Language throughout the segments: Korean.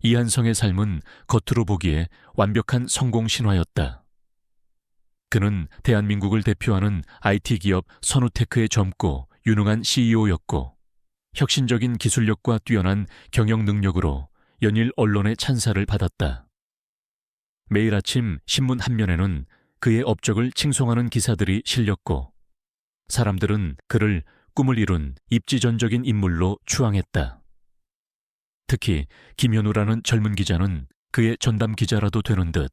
이한성의 삶은 겉으로 보기에 완벽한 성공 신화였다. 그는 대한민국을 대표하는 IT 기업 선우테크의 젊고 유능한 CEO였고 혁신적인 기술력과 뛰어난 경영 능력으로 연일 언론의 찬사를 받았다. 매일 아침 신문 한 면에는 그의 업적을 칭송하는 기사들이 실렸고 사람들은 그를 꿈을 이룬 입지전적인 인물로 추앙했다. 특히 김현우라는 젊은 기자는 그의 전담 기자라도 되는 듯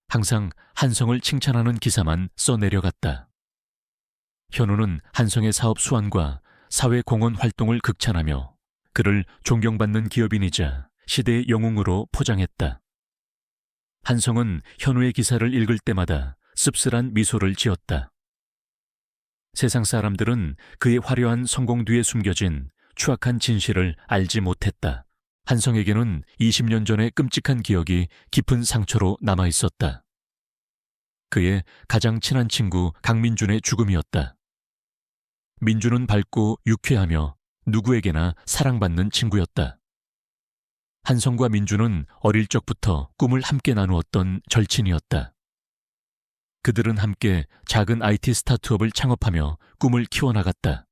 항상 한성을 칭찬하는 기사만 써내려갔다. 현우는 한성의 사업 수완과 사회 공헌 활동을 극찬하며 그를 존경받는 기업인이자 시대의 영웅으로 포장했다. 한성은 현우의 기사를 읽을 때마다 씁쓸한 미소를 지었다. 세상 사람들은 그의 화려한 성공 뒤에 숨겨진 추악한 진실을 알지 못했다. 한성에게는 20년 전의 끔찍한 기억이 깊은 상처로 남아있었다. 그의 가장 친한 친구 강민준의 죽음이었다. 민준은 밝고 유쾌하며 누구에게나 사랑받는 친구였다. 한성과 민준은 어릴 적부터 꿈을 함께 나누었던 절친이었다. 그들은 함께 작은 IT 스타트업을 창업하며 꿈을 키워나갔다.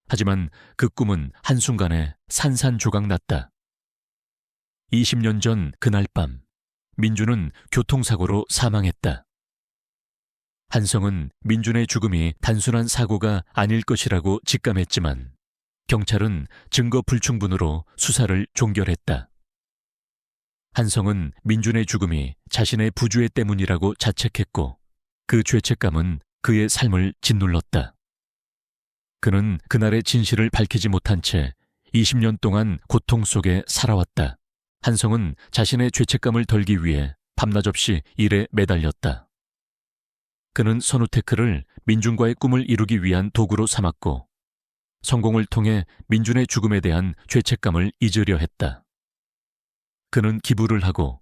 하지만 그 꿈은 한순간에 산산조각 났다. 20년 전 그날 밤, 민준은 교통사고로 사망했다. 한성은 민준의 죽음이 단순한 사고가 아닐 것이라고 직감했지만 경찰은 증거 불충분으로 수사를 종결했다. 한성은 민준의 죽음이 자신의 부주의 때문이라고 자책했고 그 죄책감은 그의 삶을 짓눌렀다. 그는 그날의 진실을 밝히지 못한 채 20년 동안 고통 속에 살아왔다. 한성은 자신의 죄책감을 덜기 위해 밤낮 없이 일에 매달렸다. 그는 선우테크를 민준과의 꿈을 이루기 위한 도구로 삼았고 성공을 통해 민준의 죽음에 대한 죄책감을 잊으려 했다. 그는 기부를 하고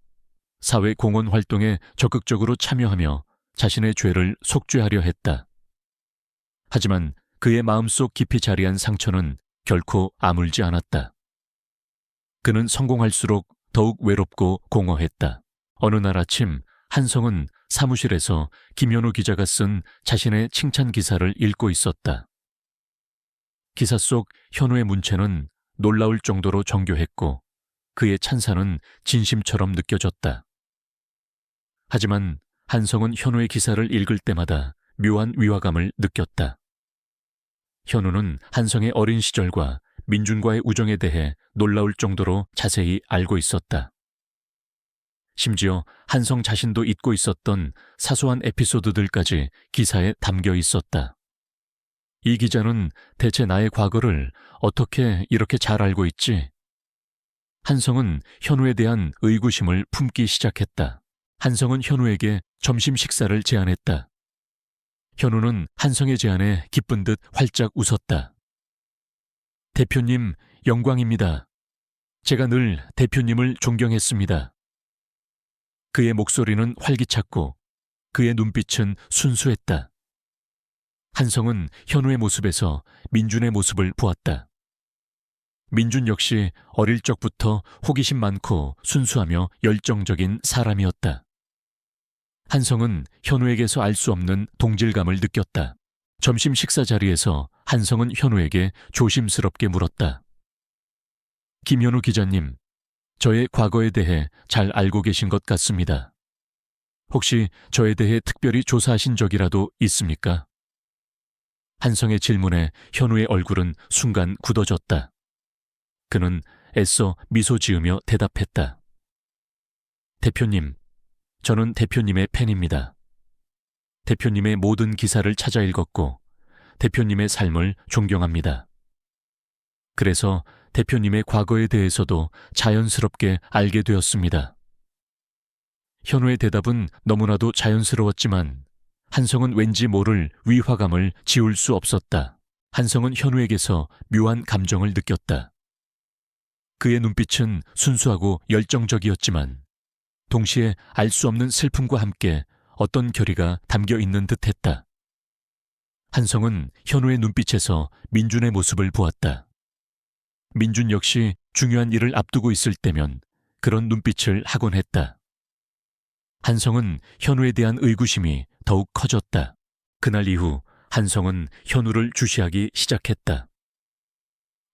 사회 공헌 활동에 적극적으로 참여하며 자신의 죄를 속죄하려 했다. 하지만 그의 마음속 깊이 자리한 상처는 결코 아물지 않았다. 그는 성공할수록 더욱 외롭고 공허했다. 어느 날 아침 한성은 사무실에서 김현우 기자가 쓴 자신의 칭찬 기사를 읽고 있었다. 기사 속 현우의 문체는 놀라울 정도로 정교했고 그의 찬사는 진심처럼 느껴졌다. 하지만 한성은 현우의 기사를 읽을 때마다 묘한 위화감을 느꼈다. 현우는 한성의 어린 시절과 민준과의 우정에 대해 놀라울 정도로 자세히 알고 있었다. 심지어 한성 자신도 잊고 있었던 사소한 에피소드들까지 기사에 담겨 있었다. 이 기자는 대체 나의 과거를 어떻게 이렇게 잘 알고 있지? 한성은 현우에 대한 의구심을 품기 시작했다. 한성은 현우에게 점심 식사를 제안했다. 현우는 한성의 제안에 기쁜 듯 활짝 웃었다. 대표님, 영광입니다. 제가 늘 대표님을 존경했습니다. 그의 목소리는 활기찼고 그의 눈빛은 순수했다. 한성은 현우의 모습에서 민준의 모습을 보았다. 민준 역시 어릴 적부터 호기심 많고 순수하며 열정적인 사람이었다. 한성은 현우에게서 알 수 없는 동질감을 느꼈다. 점심 식사 자리에서 한성은 현우에게 조심스럽게 물었다. 김현우 기자님, 저의 과거에 대해 잘 알고 계신 것 같습니다. 혹시 저에 대해 특별히 조사하신 적이라도 있습니까? 한성의 질문에 현우의 얼굴은 순간 굳어졌다. 그는 애써 미소 지으며 대답했다. 대표님, 저는 대표님의 팬입니다. 대표님의 모든 기사를 찾아 읽었고 대표님의 삶을 존경합니다. 그래서 대표님의 과거에 대해서도 자연스럽게 알게 되었습니다. 현우의 대답은 너무나도 자연스러웠지만 한성은 왠지 모를 위화감을 지울 수 없었다. 한성은 현우에게서 묘한 감정을 느꼈다. 그의 눈빛은 순수하고 열정적이었지만 동시에 알 수 없는 슬픔과 함께 어떤 결의가 담겨 있는 듯했다. 한성은 현우의 눈빛에서 민준의 모습을 보았다. 민준 역시 중요한 일을 앞두고 있을 때면 그런 눈빛을 하곤 했다. 한성은 현우에 대한 의구심이 더욱 커졌다. 그날 이후 한성은 현우를 주시하기 시작했다.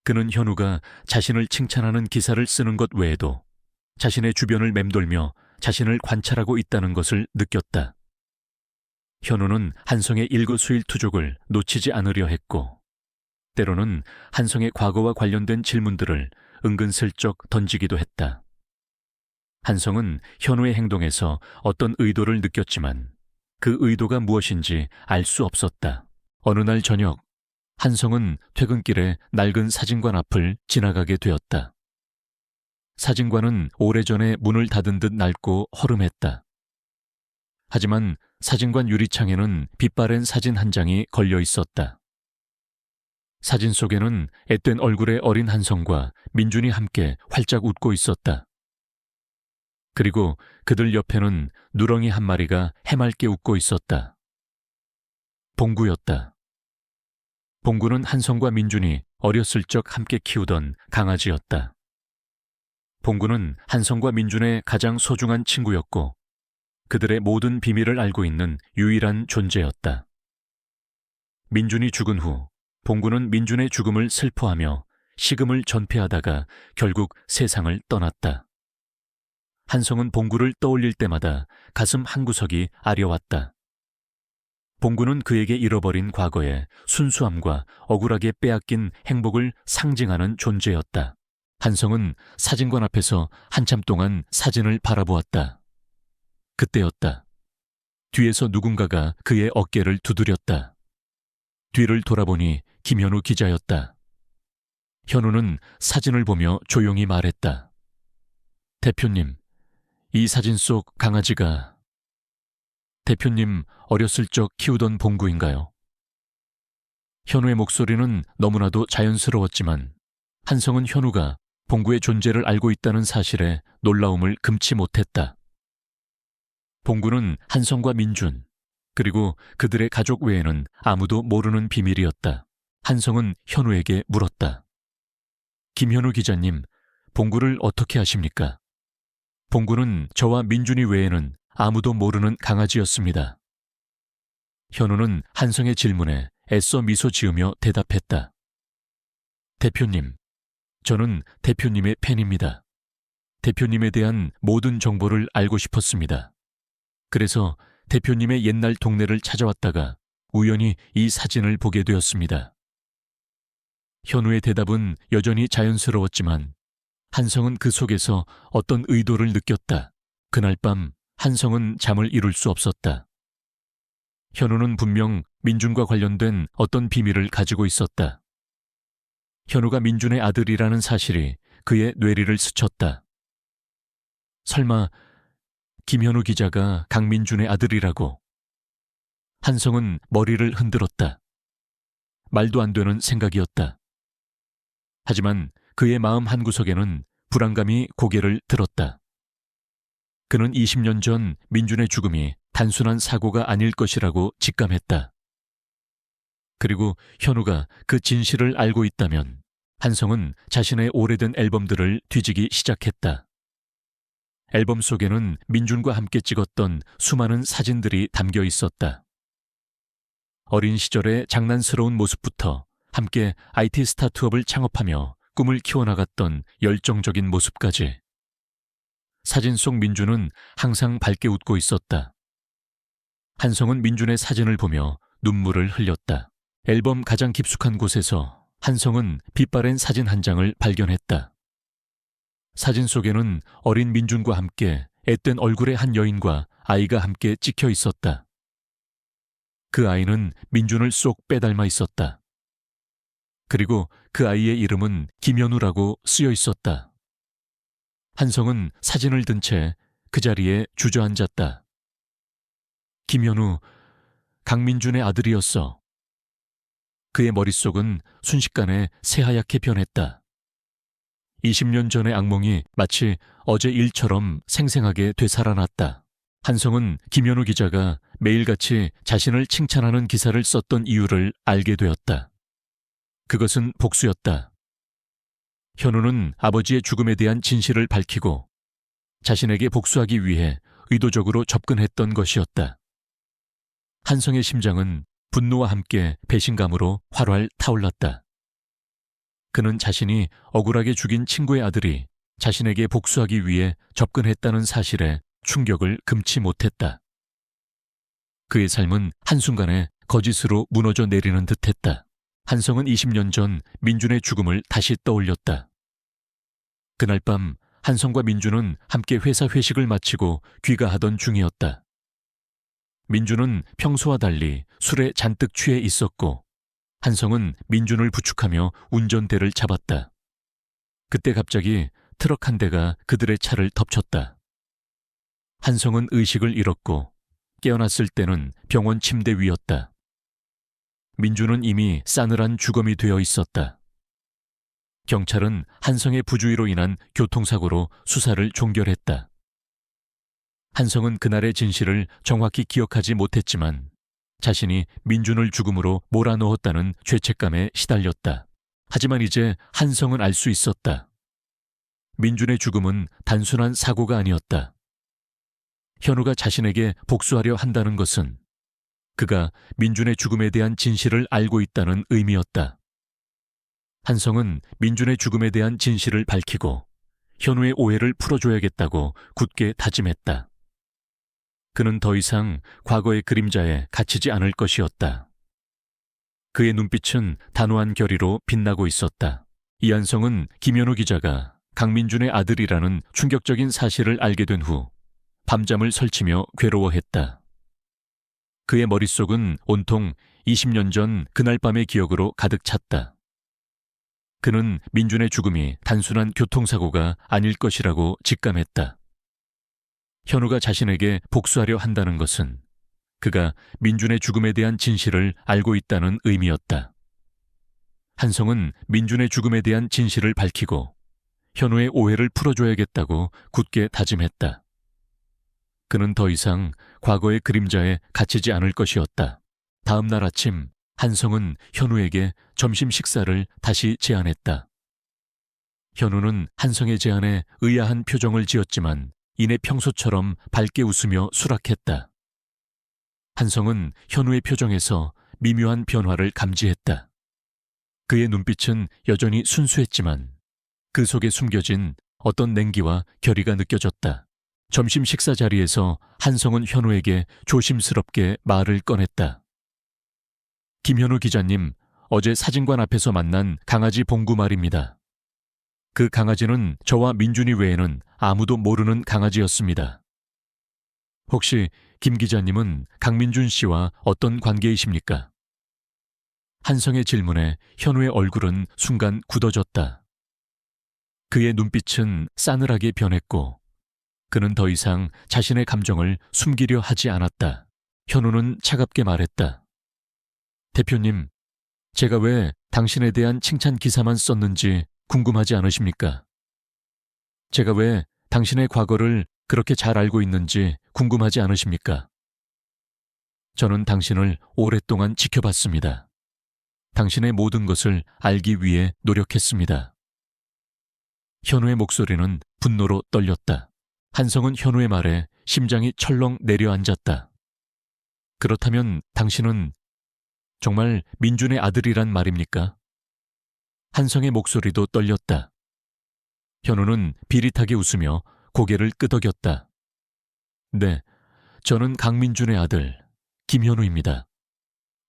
그는 현우가 자신을 칭찬하는 기사를 쓰는 것 외에도 자신의 주변을 맴돌며 자신을 관찰하고 있다는 것을 느꼈다. 현우는 한성의 일거수일투족을 놓치지 않으려 했고, 때로는 한성의 과거와 관련된 질문들을 은근슬쩍 던지기도 했다. 한성은 현우의 행동에서 어떤 의도를 느꼈지만 그 의도가 무엇인지 알 수 없었다. 어느 날 저녁, 한성은 퇴근길에 낡은 사진관 앞을 지나가게 되었다. 사진관은 오래전에 문을 닫은 듯 낡고 허름했다. 하지만 사진관 유리창에는 빛바랜 사진 한 장이 걸려 있었다. 사진 속에는 앳된 얼굴의 어린 한성과 민준이 함께 활짝 웃고 있었다. 그리고 그들 옆에는 누렁이 한 마리가 해맑게 웃고 있었다. 봉구였다. 봉구는 한성과 민준이 어렸을 적 함께 키우던 강아지였다. 봉구는 한성과 민준의 가장 소중한 친구였고 그들의 모든 비밀을 알고 있는 유일한 존재였다. 민준이 죽은 후 봉구는 민준의 죽음을 슬퍼하며 식음을 전폐하다가 결국 세상을 떠났다. 한성은 봉구를 떠올릴 때마다 가슴 한구석이 아려왔다. 봉구는 그에게 잃어버린 과거의 순수함과 억울하게 빼앗긴 행복을 상징하는 존재였다. 한성은 사진관 앞에서 한참 동안 사진을 바라보았다. 그때였다. 뒤에서 누군가가 그의 어깨를 두드렸다. 뒤를 돌아보니 김현우 기자였다. 현우는 사진을 보며 조용히 말했다. 대표님, 이 사진 속 강아지가 대표님 어렸을 적 키우던 봉구인가요? 현우의 목소리는 너무나도 자연스러웠지만 한성은 현우가 봉구의 존재를 알고 있다는 사실에 놀라움을 금치 못했다. 봉구는 한성과 민준, 그리고 그들의 가족 외에는 아무도 모르는 비밀이었다. 한성은 현우에게 물었다. 김현우 기자님, 봉구를 어떻게 아십니까? 봉구는 저와 민준이 외에는 아무도 모르는 강아지였습니다. 현우는 한성의 질문에 애써 미소 지으며 대답했다. 대표님, 저는 대표님의 팬입니다. 대표님에 대한 모든 정보를 알고 싶었습니다. 그래서 대표님의 옛날 동네를 찾아왔다가 우연히 이 사진을 보게 되었습니다. 현우의 대답은 여전히 자연스러웠지만 한성은 그 속에서 어떤 의도를 느꼈다. 그날 밤 한성은 잠을 이룰 수 없었다. 현우는 분명 민준과 관련된 어떤 비밀을 가지고 있었다. 현우가 민준의 아들이라는 사실이 그의 뇌리를 스쳤다. 설마 김현우 기자가 강민준의 아들이라고? 한성은 머리를 흔들었다. 말도 안 되는 생각이었다. 하지만 그의 마음 한구석에는 불안감이 고개를 들었다. 그는 20년 전 민준의 죽음이 단순한 사고가 아닐 것이라고 직감했다. 그리고 현우가 그 진실을 알고 있다면 한성은 자신의 오래된 앨범들을 뒤지기 시작했다. 앨범 속에는 민준과 함께 찍었던 수많은 사진들이 담겨 있었다. 어린 시절의 장난스러운 모습부터 함께 IT 스타트업을 창업하며 꿈을 키워나갔던 열정적인 모습까지. 사진 속 민준은 항상 밝게 웃고 있었다. 한성은 민준의 사진을 보며 눈물을 흘렸다. 앨범 가장 깊숙한 곳에서 한성은 빛바랜 사진 한 장을 발견했다. 사진 속에는 어린 민준과 함께 앳된 얼굴의 한 여인과 아이가 함께 찍혀 있었다. 그 아이는 민준을 쏙 빼닮아 있었다. 그리고 그 아이의 이름은 김현우라고 쓰여 있었다. 한성은 사진을 든 채 그 자리에 주저앉았다. 김현우, 강민준의 아들이었어. 그의 머릿속은 순식간에 새하얗게 변했다. 20년 전의 악몽이 마치 어제 일처럼 생생하게 되살아났다. 한성은 김현우 기자가 매일같이 자신을 칭찬하는 기사를 썼던 이유를 알게 되었다. 그것은 복수였다. 현우는 아버지의 죽음에 대한 진실을 밝히고 자신에게 복수하기 위해 의도적으로 접근했던 것이었다. 한성의 심장은 분노와 함께 배신감으로 활활 타올랐다. 그는 자신이 억울하게 죽인 친구의 아들이 자신에게 복수하기 위해 접근했다는 사실에 충격을 금치 못했다. 그의 삶은 한순간에 거짓으로 무너져 내리는 듯했다. 한성은 20년 전 민준의 죽음을 다시 떠올렸다. 그날 밤 한성과 민준은 함께 회사 회식을 마치고 귀가하던 중이었다. 민준은 평소와 달리 술에 잔뜩 취해 있었고 한성은 민준을 부축하며 운전대를 잡았다. 그때 갑자기 트럭 한 대가 그들의 차를 덮쳤다. 한성은 의식을 잃었고 깨어났을 때는 병원 침대 위였다. 민준은 이미 싸늘한 주검이 되어 있었다. 경찰은 한성의 부주의로 인한 교통사고로 수사를 종결했다. 한성은 그날의 진실을 정확히 기억하지 못했지만 자신이 민준을 죽음으로 몰아넣었다는 죄책감에 시달렸다. 하지만 이제 한성은 알 수 있었다. 민준의 죽음은 단순한 사고가 아니었다. 현우가 자신에게 복수하려 한다는 것은 그가 민준의 죽음에 대한 진실을 알고 있다는 의미였다. 한성은 민준의 죽음에 대한 진실을 밝히고 현우의 오해를 풀어줘야겠다고 굳게 다짐했다. 그는 더 이상 과거의 그림자에 갇히지 않을 것이었다. 그의 눈빛은 단호한 결의로 빛나고 있었다. 이한성은 김현우 기자가 강민준의 아들이라는 충격적인 사실을 알게 된 후 밤잠을 설치며 괴로워했다. 그의 머릿속은 온통 20년 전 그날 밤의 기억으로 가득 찼다. 그는 민준의 죽음이 단순한 교통사고가 아닐 것이라고 직감했다. 현우가 자신에게 복수하려 한다는 것은 그가 민준의 죽음에 대한 진실을 알고 있다는 의미였다. 한성은 민준의 죽음에 대한 진실을 밝히고 현우의 오해를 풀어줘야겠다고 굳게 다짐했다. 그는 더 이상 과거의 그림자에 갇히지 않을 것이었다. 다음 날 아침 한성은 현우에게 점심 식사를 다시 제안했다. 현우는 한성의 제안에 의아한 표정을 지었지만 이내 평소처럼 밝게 웃으며 수락했다. 한성은 현우의 표정에서 미묘한 변화를 감지했다. 그의 눈빛은 여전히 순수했지만 그 속에 숨겨진 어떤 냉기와 결의가 느껴졌다. 점심 식사 자리에서 한성은 현우에게 조심스럽게 말을 꺼냈다. 김현우 기자님, 어제 사진관 앞에서 만난 강아지 봉구 말입니다. 그 강아지는 저와 민준이 외에는 아무도 모르는 강아지였습니다. 혹시 김 기자님은 강민준 씨와 어떤 관계이십니까? 한성의 질문에 현우의 얼굴은 순간 굳어졌다. 그의 눈빛은 싸늘하게 변했고 그는 더 이상 자신의 감정을 숨기려 하지 않았다. 현우는 차갑게 말했다. 대표님, 제가 왜 당신에 대한 칭찬 기사만 썼는지 궁금하지 않으십니까? 제가 왜 당신의 과거를 그렇게 잘 알고 있는지 궁금하지 않으십니까? 저는 당신을 오랫동안 지켜봤습니다. 당신의 모든 것을 알기 위해 노력했습니다. 현우의 목소리는 분노로 떨렸다. 한성은 현우의 말에 심장이 철렁 내려앉았다. 그렇다면 당신은 정말 민준의 아들이란 말입니까? 한성의 목소리도 떨렸다. 현우는 비릿하게 웃으며 고개를 끄덕였다. 네, 저는 강민준의 아들, 김현우입니다.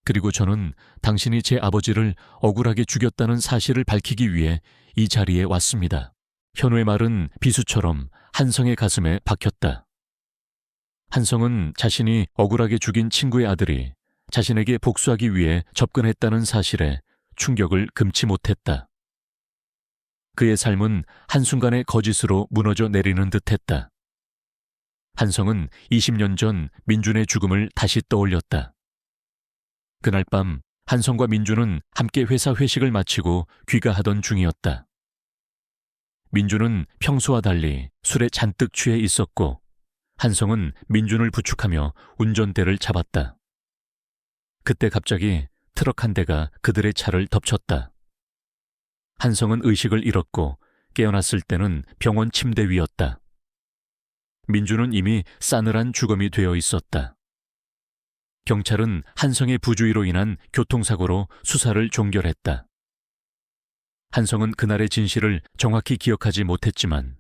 그리고 저는 당신이 제 아버지를 억울하게 죽였다는 사실을 밝히기 위해 이 자리에 왔습니다. 현우의 말은 비수처럼 한성의 가슴에 박혔다. 한성은 자신이 억울하게 죽인 친구의 아들이 자신에게 복수하기 위해 접근했다는 사실에 충격을 금치 못했다. 그의 삶은 한순간에 거짓으로 무너져 내리는 듯했다. 한성은 20년 전 민준의 죽음을 다시 떠올렸다. 그날 밤 한성과 민준은 함께 회사 회식을 마치고 귀가하던 중이었다. 민준은 평소와 달리 술에 잔뜩 취해 있었고 한성은 민준을 부축하며 운전대를 잡았다. 그때 갑자기 트럭 한 대가 그들의 차를 덮쳤다. 한성은 의식을 잃었고 깨어났을 때는 병원 침대 위였다. 민주는 이미 싸늘한 주검이 되어 있었다. 경찰은 한성의 부주의로 인한 교통사고로 수사를 종결했다. 한성은 그날의 진실을 정확히 기억하지 못했지만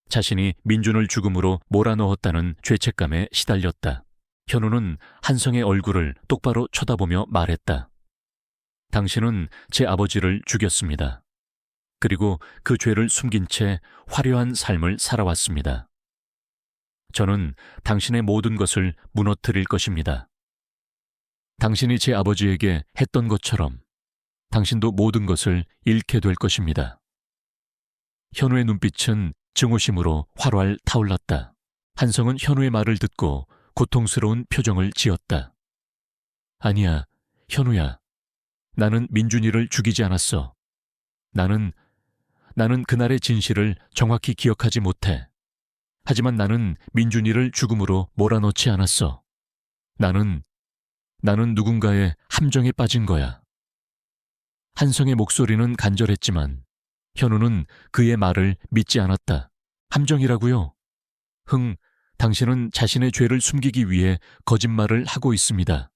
자신이 민준을 죽음으로 몰아넣었다는 죄책감에 시달렸다. 현우는 한성의 얼굴을 똑바로 쳐다보며 말했다. 당신은 제 아버지를 죽였습니다. 그리고 그 죄를 숨긴 채 화려한 삶을 살아왔습니다. 저는 당신의 모든 것을 무너뜨릴 것입니다. 당신이 제 아버지에게 했던 것처럼 당신도 모든 것을 잃게 될 것입니다. 현우의 눈빛은 증오심으로 활활 타올랐다. 한성은 현우의 말을 듣고 고통스러운 표정을 지었다. 아니야, 현우야. 나는 민준이를 죽이지 않았어. 나는 그날의 진실을 정확히 기억하지 못해. 하지만 나는 민준이를 죽음으로 몰아넣지 않았어. 나는 누군가의 함정에 빠진 거야. 한성의 목소리는 간절했지만 현우는 그의 말을 믿지 않았다. 함정이라고요? 당신은 자신의 죄를 숨기기 위해 거짓말을 하고 있습니다.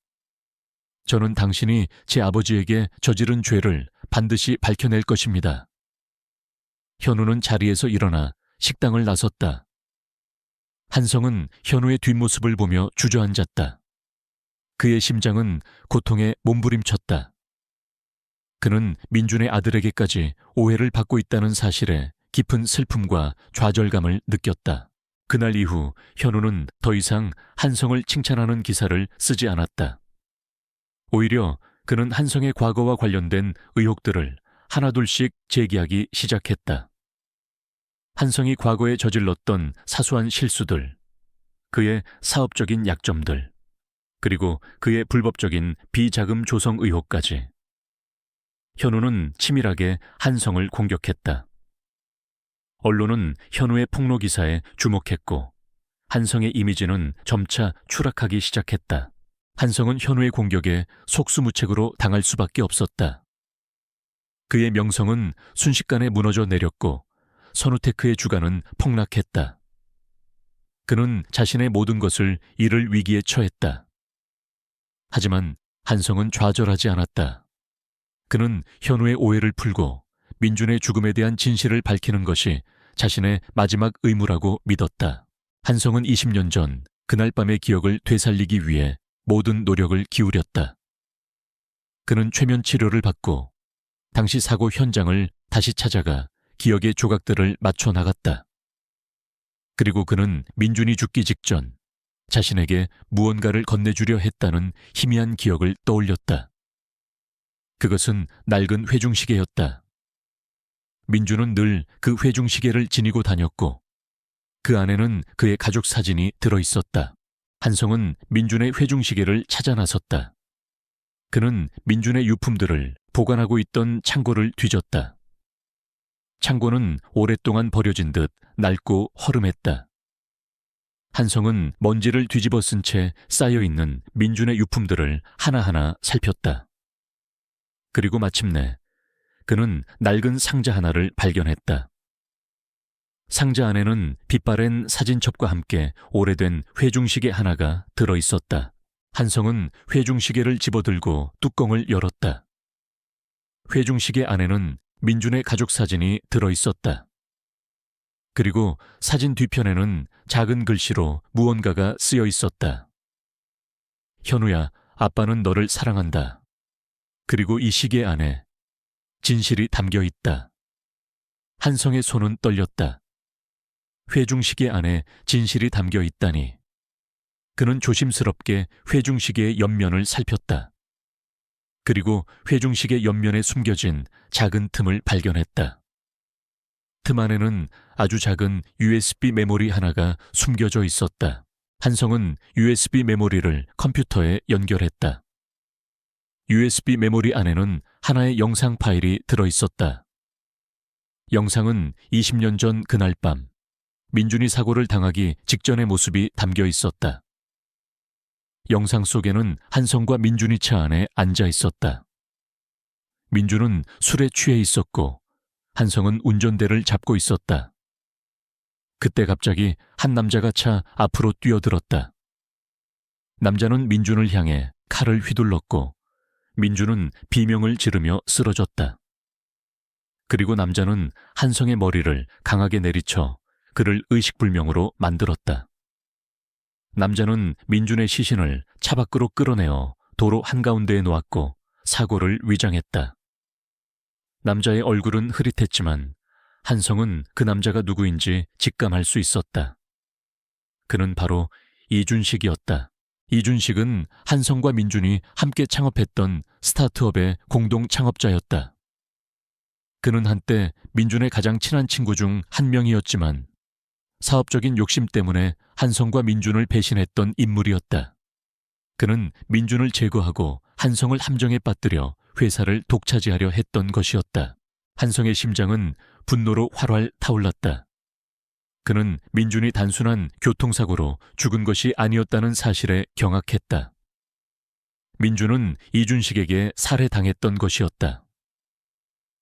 저는 당신이 제 아버지에게 저지른 죄를 반드시 밝혀낼 것입니다. 현우는 자리에서 일어나 식당을 나섰다. 한성은 현우의 뒷모습을 보며 주저앉았다. 그의 심장은 고통에 몸부림쳤다. 그는 민준의 아들에게까지 오해를 받고 있다는 사실에 깊은 슬픔과 좌절감을 느꼈다. 그날 이후 현우는 더 이상 한성을 칭찬하는 기사를 쓰지 않았다. 오히려 그는 한성의 과거와 관련된 의혹들을 하나둘씩 제기하기 시작했다. 한성이 과거에 저질렀던 사소한 실수들, 그의 사업적인 약점들, 그리고 그의 불법적인 비자금 조성 의혹까지. 현우는 치밀하게 한성을 공격했다. 언론은 현우의 폭로 기사에 주목했고 한성의 이미지는 점차 추락하기 시작했다. 한성은 현우의 공격에 속수무책으로 당할 수밖에 없었다. 그의 명성은 순식간에 무너져 내렸고 선우테크의 주가는 폭락했다. 그는 자신의 모든 것을 잃을 위기에 처했다. 하지만 한성은 좌절하지 않았다. 그는 현우의 오해를 풀고 민준의 죽음에 대한 진실을 밝히는 것이 자신의 마지막 의무라고 믿었다. 한성은 20년 전 그날 밤의 기억을 되살리기 위해 모든 노력을 기울였다. 그는 최면 치료를 받고 당시 사고 현장을 다시 찾아가 기억의 조각들을 맞춰 나갔다. 그리고 그는 민준이 죽기 직전 자신에게 무언가를 건네주려 했다는 희미한 기억을 떠올렸다. 그것은 낡은 회중시계였다. 민준은 늘 그 회중시계를 지니고 다녔고 그 안에는 그의 가족 사진이 들어있었다. 한성은 민준의 회중시계를 찾아 나섰다. 그는 민준의 유품들을 보관하고 있던 창고를 뒤졌다. 창고는 오랫동안 버려진 듯 낡고 허름했다. 한성은 먼지를 뒤집어 쓴 채 쌓여있는 민준의 유품들을 하나하나 살폈다. 그리고 마침내 그는 낡은 상자 하나를 발견했다. 상자 안에는 빛바랜 사진첩과 함께 오래된 회중시계 하나가 들어있었다. 한성은 회중시계를 집어들고 뚜껑을 열었다. 회중시계 안에는 민준의 가족 사진이 들어있었다. 그리고 사진 뒤편에는 작은 글씨로 무언가가 쓰여 있었다. 현우야, 아빠는 너를 사랑한다. 그리고 이 시계 안에 진실이 담겨 있다. 한성의 손은 떨렸다. 회중시계 안에 진실이 담겨 있다니. 그는 조심스럽게 회중시계의 옆면을 살폈다. 그리고 회중시계 옆면에 숨겨진 작은 틈을 발견했다. 틈 안에는 아주 작은 USB 메모리 하나가 숨겨져 있었다. 한성은 USB 메모리를 컴퓨터에 연결했다. USB 메모리 안에는 하나의 영상 파일이 들어있었다. 영상은 20년 전 그날 밤 민준이 사고를 당하기 직전의 모습이 담겨 있었다. 영상 속에는 한성과 민준이 차 안에 앉아 있었다. 민준은 술에 취해 있었고 한성은 운전대를 잡고 있었다. 그때 갑자기 한 남자가 차 앞으로 뛰어들었다. 남자는 민준을 향해 칼을 휘둘렀고 민준은 비명을 지르며 쓰러졌다. 그리고 남자는 한성의 머리를 강하게 내리쳐 그를 의식불명으로 만들었다. 남자는 민준의 시신을 차 밖으로 끌어내어 도로 한가운데에 놓았고 사고를 위장했다. 남자의 얼굴은 흐릿했지만 한성은 그 남자가 누구인지 직감할 수 있었다. 그는 바로 이준식이었다. 이준식은 한성과 민준이 함께 창업했던 스타트업의 공동 창업자였다. 그는 한때 민준의 가장 친한 친구 중 한 명이었지만 사업적인 욕심 때문에 한성과 민준을 배신했던 인물이었다. 그는 민준을 제거하고 한성을 함정에 빠뜨려 회사를 독차지하려 했던 것이었다. 한성의 심장은 분노로 활활 타올랐다. 그는 민준이 단순한 교통사고로 죽은 것이 아니었다는 사실에 경악했다. 민준은 이준식에게 살해당했던 것이었다.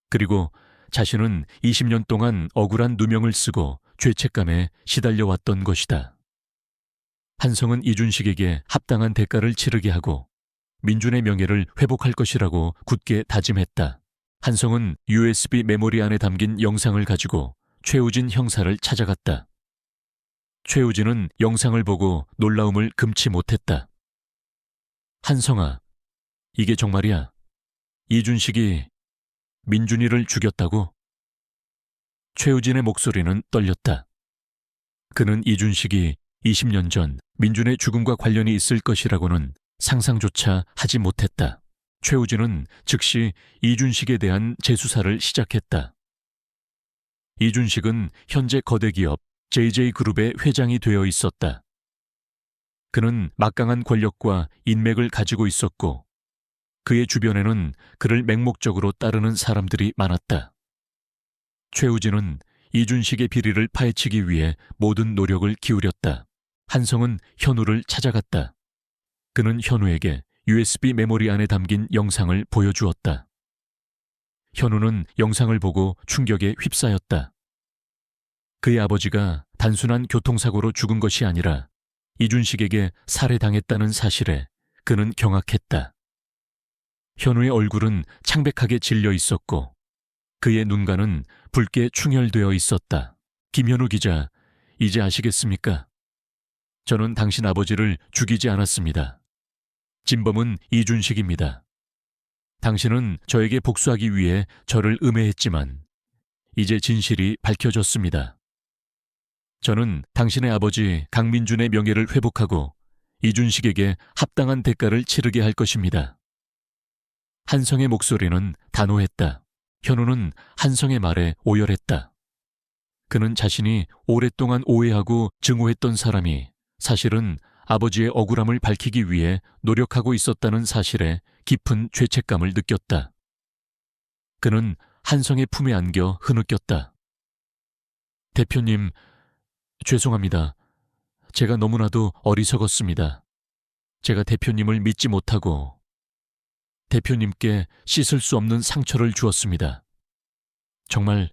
그리고 자신은 20년 동안 억울한 누명을 쓰고 죄책감에 시달려왔던 것이다. 한성은 이준식에게 합당한 대가를 치르게 하고 민준의 명예를 회복할 것이라고 굳게 다짐했다. 한성은 USB 메모리 안에 담긴 영상을 가지고 최우진 형사를 찾아갔다. 최우진은 영상을 보고 놀라움을 금치 못했다. 한성아, 이게 정말이야? 이준식이 민준이를 죽였다고? 최우진의 목소리는 떨렸다. 그는 이준식이 20년 전 민준의 죽음과 관련이 있을 것이라고는 상상조차 하지 못했다. 최우진은 즉시 이준식에 대한 재수사를 시작했다. 이준식은 현재 거대 기업 JJ그룹의 회장이 되어 있었다. 그는 막강한 권력과 인맥을 가지고 있었고 그의 주변에는 그를 맹목적으로 따르는 사람들이 많았다. 최우진은 이준식의 비리를 파헤치기 위해 모든 노력을 기울였다. 한성은 현우를 찾아갔다. 그는 현우에게 USB 메모리 안에 담긴 영상을 보여주었다. 현우는 영상을 보고 충격에 휩싸였다. 그의 아버지가 단순한 교통사고로 죽은 것이 아니라 이준식에게 살해당했다는 사실에 그는 경악했다. 현우의 얼굴은 창백하게 질려 있었고 그의 눈가는 붉게 충혈되어 있었다. 김현우 기자, 이제 아시겠습니까? 저는 당신 아버지를 죽이지 않았습니다. 진범은 이준식입니다. 당신은 저에게 복수하기 위해 저를 음해했지만 이제 진실이 밝혀졌습니다. 저는 당신의 아버지 강민준의 명예를 회복하고 이준식에게 합당한 대가를 치르게 할 것입니다. 한성의 목소리는 단호했다. 현우는 한성의 말에 오열했다. 그는 자신이 오랫동안 오해하고 증오했던 사람이 사실은 아버지의 억울함을 밝히기 위해 노력하고 있었다는 사실에 깊은 죄책감을 느꼈다. 그는 한성의 품에 안겨 흐느꼈다. 대표님, 죄송합니다. 제가 너무나도 어리석었습니다. 제가 대표님을 믿지 못하고 대표님께 씻을 수 없는 상처를 주었습니다. 정말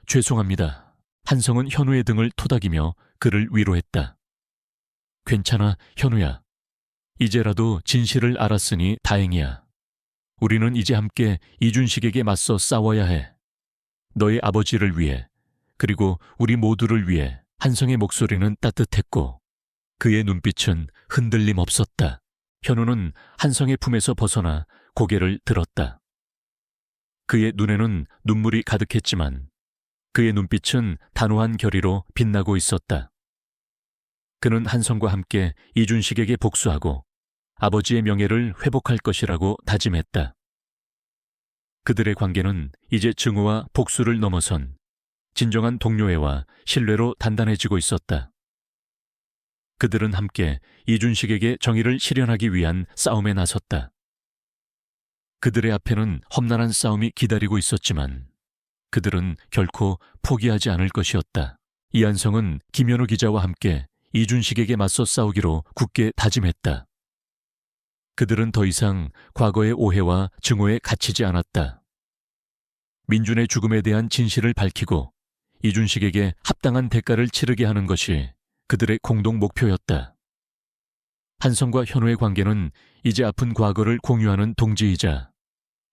죄송합니다. 한성은 현우의 등을 토닥이며 그를 위로했다. 괜찮아, 현우야. 이제라도 진실을 알았으니 다행이야. 우리는 이제 함께 이준식에게 맞서 싸워야 해. 너의 아버지를 위해, 그리고 우리 모두를 위해. 한성의 목소리는 따뜻했고 그의 눈빛은 흔들림 없었다. 현우는 한성의 품에서 벗어나 고개를 들었다. 그의 눈에는 눈물이 가득했지만 그의 눈빛은 단호한 결의로 빛나고 있었다. 그는 한성과 함께 이준식에게 복수하고 아버지의 명예를 회복할 것이라고 다짐했다. 그들의 관계는 이제 증오와 복수를 넘어선 진정한 동료애와 신뢰로 단단해지고 있었다. 그들은 함께 이준식에게 정의를 실현하기 위한 싸움에 나섰다. 그들의 앞에는 험난한 싸움이 기다리고 있었지만 그들은 결코 포기하지 않을 것이었다. 이한성은 김현우 기자와 함께 이준식에게 맞서 싸우기로 굳게 다짐했다. 그들은 더 이상 과거의 오해와 증오에 갇히지 않았다. 민준의 죽음에 대한 진실을 밝히고 이준식에게 합당한 대가를 치르게 하는 것이 그들의 공동 목표였다. 한성과 현우의 관계는 이제 아픈 과거를 공유하는 동지이자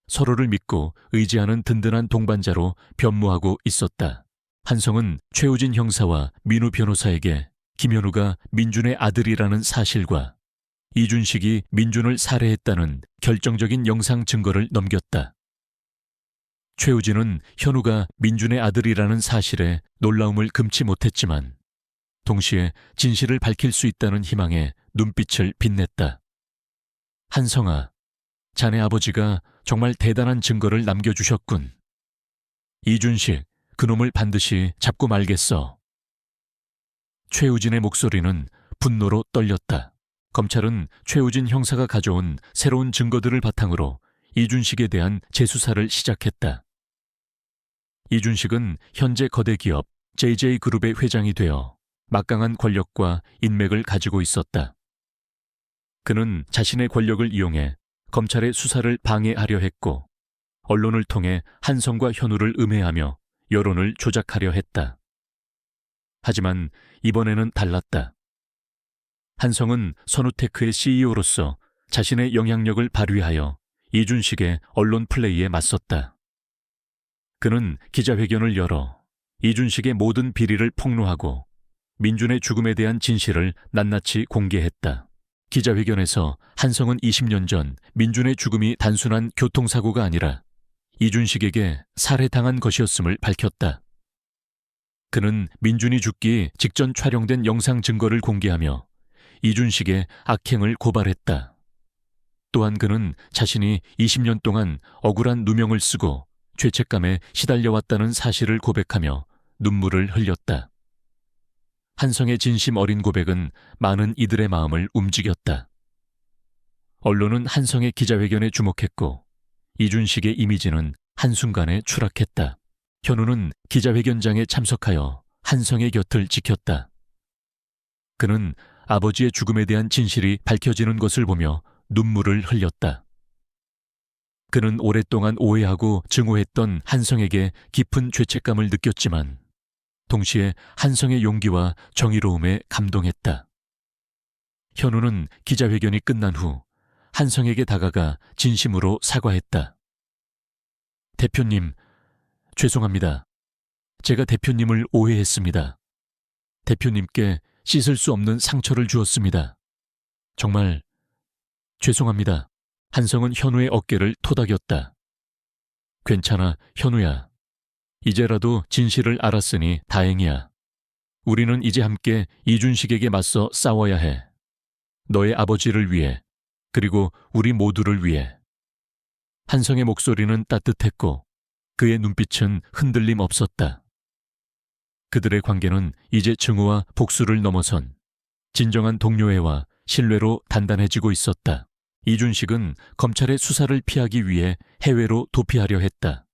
서로를 믿고 의지하는 든든한 동반자로 변모하고 있었다. 한성은 최우진 형사와 민우 변호사에게 김현우가 민준의 아들이라는 사실과 이준식이 민준을 살해했다는 결정적인 영상 증거를 넘겼다. 최우진은 현우가 민준의 아들이라는 사실에 놀라움을 금치 못했지만 동시에 진실을 밝힐 수 있다는 희망에 눈빛을 빛냈다. 한성아, 자네 아버지가 정말 대단한 증거를 남겨주셨군. 이준식, 그놈을 반드시 잡고 말겠어. 최우진의 목소리는 분노로 떨렸다. 검찰은 최우진 형사가 가져온 새로운 증거들을 바탕으로 이준식에 대한 재수사를 시작했다. 이준식은 현재 거대 기업 JJ그룹의 회장이 되어 막강한 권력과 인맥을 가지고 있었다. 그는 자신의 권력을 이용해 검찰의 수사를 방해하려 했고 언론을 통해 한성과 현우를 음해하며 여론을 조작하려 했다. 하지만 이번에는 달랐다. 한성은 선우테크의 CEO로서 자신의 영향력을 발휘하여 이준식의 언론 플레이에 맞섰다. 그는 기자회견을 열어 이준식의 모든 비리를 폭로하고 민준의 죽음에 대한 진실을 낱낱이 공개했다. 기자회견에서 한성은 20년 전 민준의 죽음이 단순한 교통사고가 아니라 이준식에게 살해당한 것이었음을 밝혔다. 그는 민준이 죽기 직전 촬영된 영상 증거를 공개하며 이준식의 악행을 고발했다. 또한 그는 자신이 20년 동안 억울한 누명을 쓰고 죄책감에 시달려왔다는 사실을 고백하며 눈물을 흘렸다. 한성의 진심 어린 고백은 많은 이들의 마음을 움직였다. 언론은 한성의 기자회견에 주목했고 이준식의 이미지는 한순간에 추락했다. 현우는 기자회견장에 참석하여 한성의 곁을 지켰다. 그는 아버지의 죽음에 대한 진실이 밝혀지는 것을 보며 눈물을 흘렸다. 그는 오랫동안 오해하고 증오했던 한성에게 깊은 죄책감을 느꼈지만 동시에 한성의 용기와 정의로움에 감동했다. 현우는 기자회견이 끝난 후 한성에게 다가가 진심으로 사과했다. 대표님, 죄송합니다. 제가 대표님을 오해했습니다. 대표님께 씻을 수 없는 상처를 주었습니다. 정말 죄송합니다. 한성은 현우의 어깨를 토닥였다. 괜찮아, 현우야. 이제라도 진실을 알았으니 다행이야. 우리는 이제 함께 이준식에게 맞서 싸워야 해. 너의 아버지를 위해, 그리고 우리 모두를 위해. 한성의 목소리는 따뜻했고 그의 눈빛은 흔들림 없었다. 그들의 관계는 이제 증오와 복수를 넘어선 진정한 동료애와 신뢰로 단단해지고 있었다. 이준식은 검찰의 수사를 피하기 위해 해외로 도피하려 했다.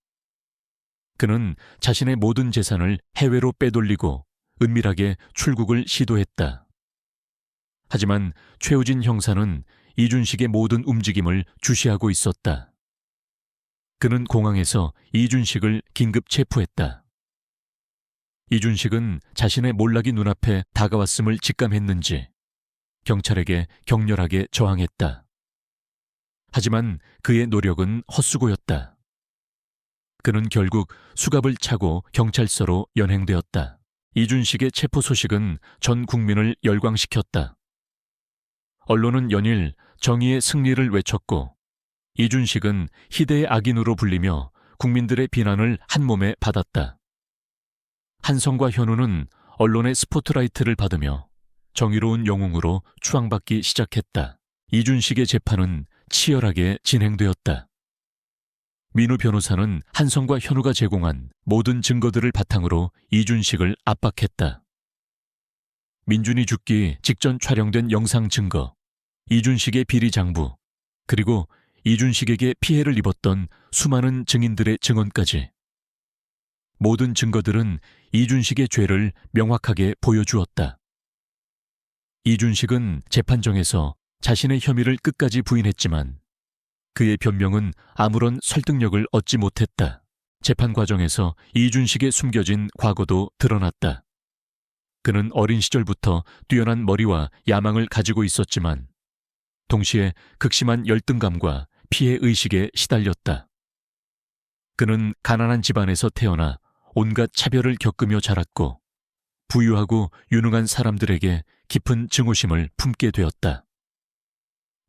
그는 자신의 모든 재산을 해외로 빼돌리고 은밀하게 출국을 시도했다. 하지만 최우진 형사는 이준식의 모든 움직임을 주시하고 있었다. 그는 공항에서 이준식을 긴급 체포했다. 이준식은 자신의 몰락이 눈앞에 다가왔음을 직감했는지 경찰에게 격렬하게 저항했다. 하지만 그의 노력은 헛수고였다. 그는 결국 수갑을 차고 경찰서로 연행되었다. 이준식의 체포 소식은 전 국민을 열광시켰다. 언론은 연일 정의의 승리를 외쳤고 이준식은 희대의 악인으로 불리며 국민들의 비난을 한몸에 받았다. 한성과 현우는 언론의 스포트라이트를 받으며 정의로운 영웅으로 추앙받기 시작했다. 이준식의 재판은 치열하게 진행되었다. 민우 변호사는 한성과 현우가 제공한 모든 증거들을 바탕으로 이준식을 압박했다. 민준이 죽기 직전 촬영된 영상 증거, 이준식의 비리 장부, 그리고 이준식에게 피해를 입었던 수많은 증인들의 증언까지. 모든 증거들은 이준식의 죄를 명확하게 보여주었다. 이준식은 재판정에서 자신의 혐의를 끝까지 부인했지만 그의 변명은 아무런 설득력을 얻지 못했다. 재판 과정에서 이준식의 숨겨진 과거도 드러났다. 그는 어린 시절부터 뛰어난 머리와 야망을 가지고 있었지만 동시에 극심한 열등감과 피해의식에 시달렸다. 그는 가난한 집안에서 태어나 온갖 차별을 겪으며 자랐고 부유하고 유능한 사람들에게 깊은 증오심을 품게 되었다.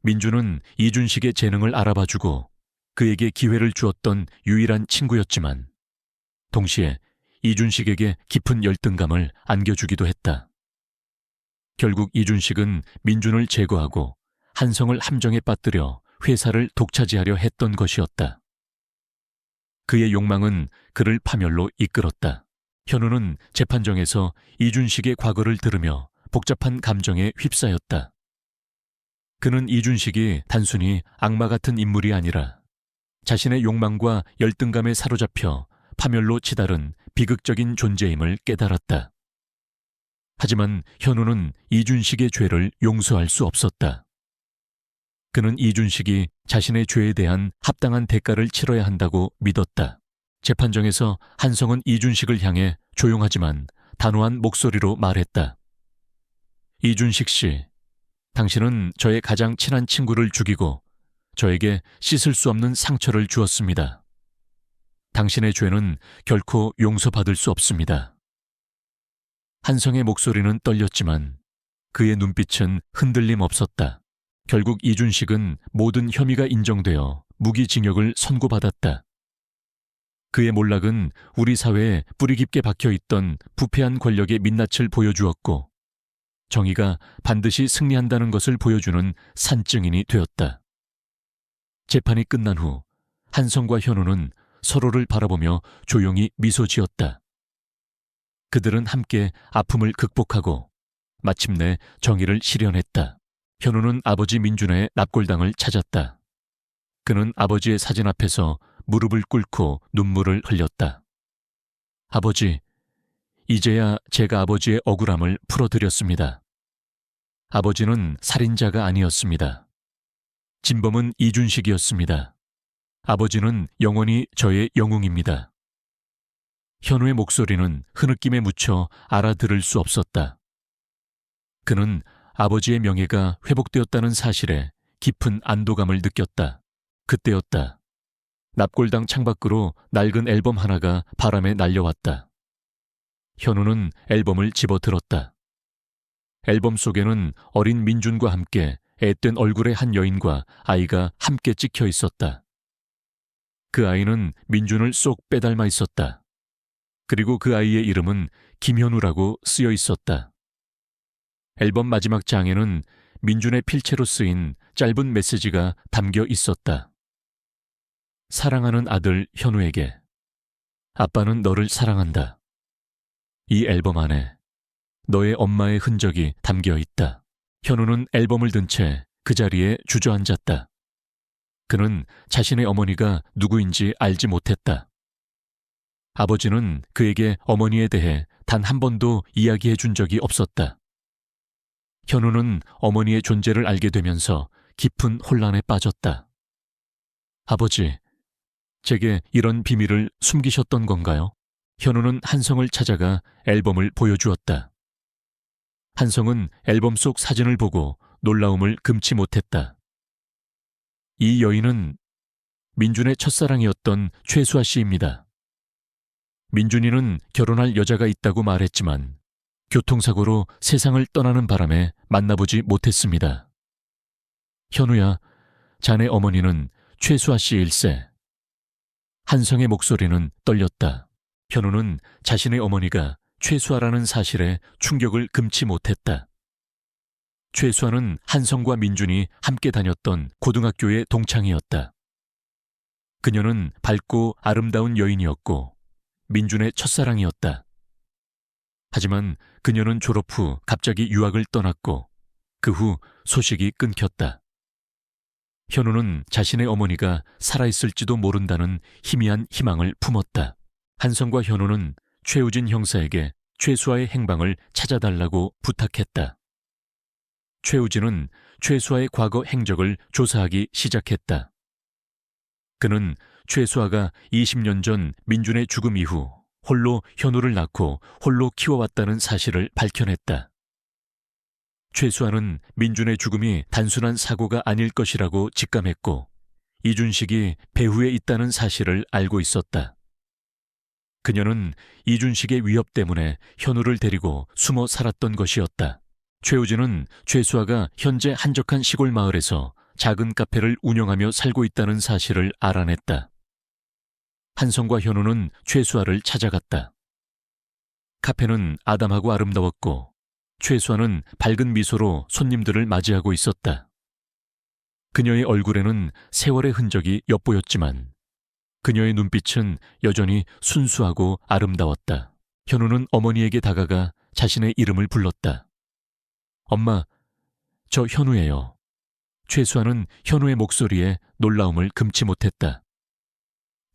민주는 이준식의 재능을 알아봐주고 그에게 기회를 주었던 유일한 친구였지만 동시에 이준식에게 깊은 열등감을 안겨주기도 했다. 결국 이준식은 민준을 제거하고 한성을 함정에 빠뜨려 회사를 독차지하려 했던 것이었다. 그의 욕망은 그를 파멸로 이끌었다. 현우는 재판정에서 이준식의 과거를 들으며 복잡한 감정에 휩싸였다. 그는 이준식이 단순히 악마 같은 인물이 아니라 자신의 욕망과 열등감에 사로잡혀 파멸로 치달은 비극적인 존재임을 깨달았다. 하지만 현우는 이준식의 죄를 용서할 수 없었다. 그는 이준식이 자신의 죄에 대한 합당한 대가를 치러야 한다고 믿었다. 재판정에서 한성은 이준식을 향해 조용하지만 단호한 목소리로 말했다. 이준식 씨, 당신은 저의 가장 친한 친구를 죽이고 저에게 씻을 수 없는 상처를 주었습니다. 당신의 죄는 결코 용서받을 수 없습니다. 한성의 목소리는 떨렸지만 그의 눈빛은 흔들림 없었다. 결국 이준식은 모든 혐의가 인정되어 무기징역을 선고받았다. 그의 몰락은 우리 사회에 뿌리 깊게 박혀있던 부패한 권력의 민낯을 보여주었고 정의가 반드시 승리한다는 것을 보여주는 산증인이 되었다. 재판이 끝난 후 한성과 현우는 서로를 바라보며 조용히 미소 지었다. 그들은 함께 아픔을 극복하고 마침내 정의를 실현했다. 현우는 아버지 민준의 납골당을 찾았다. 그는 아버지의 사진 앞에서 무릎을 꿇고 눈물을 흘렸다. 아버지, 이제야 제가 아버지의 억울함을 풀어드렸습니다. 아버지는 살인자가 아니었습니다. 진범은 이준식이었습니다. 아버지는 영원히 저의 영웅입니다. 현우의 목소리는 흐느낌에 묻혀 알아들을 수 없었다. 그는 아버지의 명예가 회복되었다는 사실에 깊은 안도감을 느꼈다. 그때였다. 납골당 창밖으로 낡은 앨범 하나가 바람에 날려왔다. 현우는 앨범을 집어들었다. 앨범 속에는 어린 민준과 함께 앳된 얼굴의 한 여인과 아이가 함께 찍혀 있었다. 그 아이는 민준을 쏙 빼닮아 있었다. 그리고 그 아이의 이름은 김현우라고 쓰여 있었다. 앨범 마지막 장에는 민준의 필체로 쓰인 짧은 메시지가 담겨 있었다. 사랑하는 아들 현우에게, 아빠는 너를 사랑한다. 이 앨범 안에 너의 엄마의 흔적이 담겨 있다. 현우는 앨범을 든 채 그 자리에 주저앉았다. 그는 자신의 어머니가 누구인지 알지 못했다. 아버지는 그에게 어머니에 대해 단 한 번도 이야기해 준 적이 없었다. 현우는 어머니의 존재를 알게 되면서 깊은 혼란에 빠졌다. 아버지, 제게 이런 비밀을 숨기셨던 건가요? 현우는 한성을 찾아가 앨범을 보여주었다. 한성은 앨범 속 사진을 보고 놀라움을 금치 못했다. 이 여인은 민준의 첫사랑이었던 최수아 씨입니다. 민준이는 결혼할 여자가 있다고 말했지만 교통사고로 세상을 떠나는 바람에 만나보지 못했습니다. 현우야, 자네 어머니는 최수아 씨 일세. 한성의 목소리는 떨렸다. 현우는 자신의 어머니가 최수아라는 사실에 충격을 금치 못했다. 최수아는 한성과 민준이 함께 다녔던 고등학교의 동창이었다. 그녀는 밝고 아름다운 여인이었고 민준의 첫사랑이었다. 하지만 그녀는 졸업 후 갑자기 유학을 떠났고 그 후 소식이 끊겼다. 현우는 자신의 어머니가 살아있을지도 모른다는 희미한 희망을 품었다. 한성과 현우는 최우진 형사에게 최수아의 행방을 찾아달라고 부탁했다. 최우진은 최수아의 과거 행적을 조사하기 시작했다. 그는 최수아가 20년 전 민준의 죽음 이후 홀로 현우를 낳고 홀로 키워왔다는 사실을 밝혀냈다. 최수아는 민준의 죽음이 단순한 사고가 아닐 것이라고 직감했고 이준식이 배후에 있다는 사실을 알고 있었다. 그녀는 이준식의 위협 때문에 현우를 데리고 숨어 살았던 것이었다. 최우진은 최수아가 현재 한적한 시골 마을에서 작은 카페를 운영하며 살고 있다는 사실을 알아냈다. 한성과 현우는 최수아를 찾아갔다. 카페는 아담하고 아름다웠고 최수아는 밝은 미소로 손님들을 맞이하고 있었다. 그녀의 얼굴에는 세월의 흔적이 엿보였지만 그녀의 눈빛은 여전히 순수하고 아름다웠다. 현우는 어머니에게 다가가 자신의 이름을 불렀다. 엄마, 저 현우예요. 최수아는 현우의 목소리에 놀라움을 금치 못했다.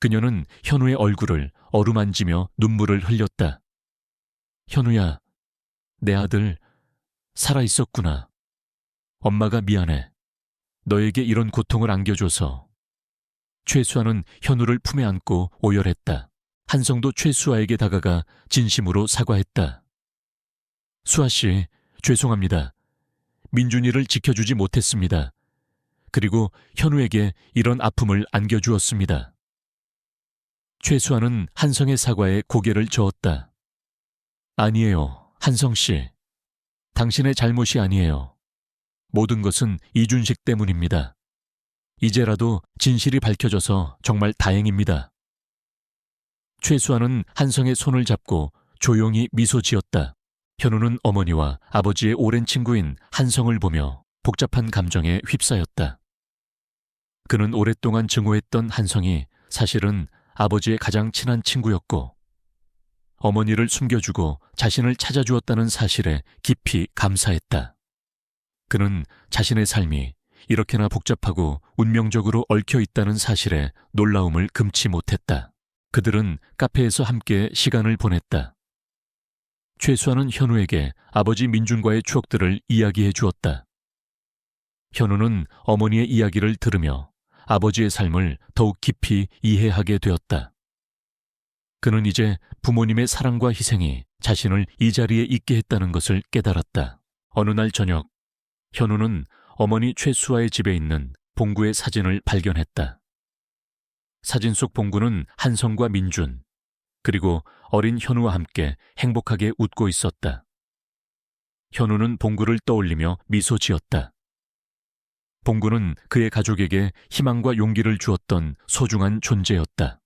그녀는 현우의 얼굴을 어루만지며 눈물을 흘렸다. 현우야, 내 아들 살아있었구나. 엄마가 미안해. 너에게 이런 고통을 안겨줘서. 최수아는 현우를 품에 안고 오열했다. 한성도 최수아에게 다가가 진심으로 사과했다. 수아씨, 죄송합니다. 민준이를 지켜주지 못했습니다. 그리고 현우에게 이런 아픔을 안겨주었습니다. 최수아는 한성의 사과에 고개를 저었다. 아니에요, 한성씨. 당신의 잘못이 아니에요. 모든 것은 이준식 때문입니다. 이제라도 진실이 밝혀져서 정말 다행입니다. 최수아는 한성의 손을 잡고 조용히 미소 지었다. 현우는 어머니와 아버지의 오랜 친구인 한성을 보며 복잡한 감정에 휩싸였다. 그는 오랫동안 증오했던 한성이 사실은 아버지의 가장 친한 친구였고 어머니를 숨겨주고 자신을 찾아주었다는 사실에 깊이 감사했다. 그는 자신의 삶이 이렇게나 복잡하고 운명적으로 얽혀 있다는 사실에 놀라움을 금치 못했다. 그들은 카페에서 함께 시간을 보냈다. 최수아는 현우에게 아버지 민준과의 추억들을 이야기해 주었다. 현우는 어머니의 이야기를 들으며 아버지의 삶을 더욱 깊이 이해하게 되었다. 그는 이제 부모님의 사랑과 희생이 자신을 이 자리에 있게 했다는 것을 깨달았다. 어느 날 저녁, 현우는 어머니 최수아의 집에 있는 봉구의 사진을 발견했다. 사진 속 봉구는 한성과 민준, 그리고 어린 현우와 함께 행복하게 웃고 있었다. 현우는 봉구를 떠올리며 미소 지었다. 봉구는 그의 가족에게 희망과 용기를 주었던 소중한 존재였다.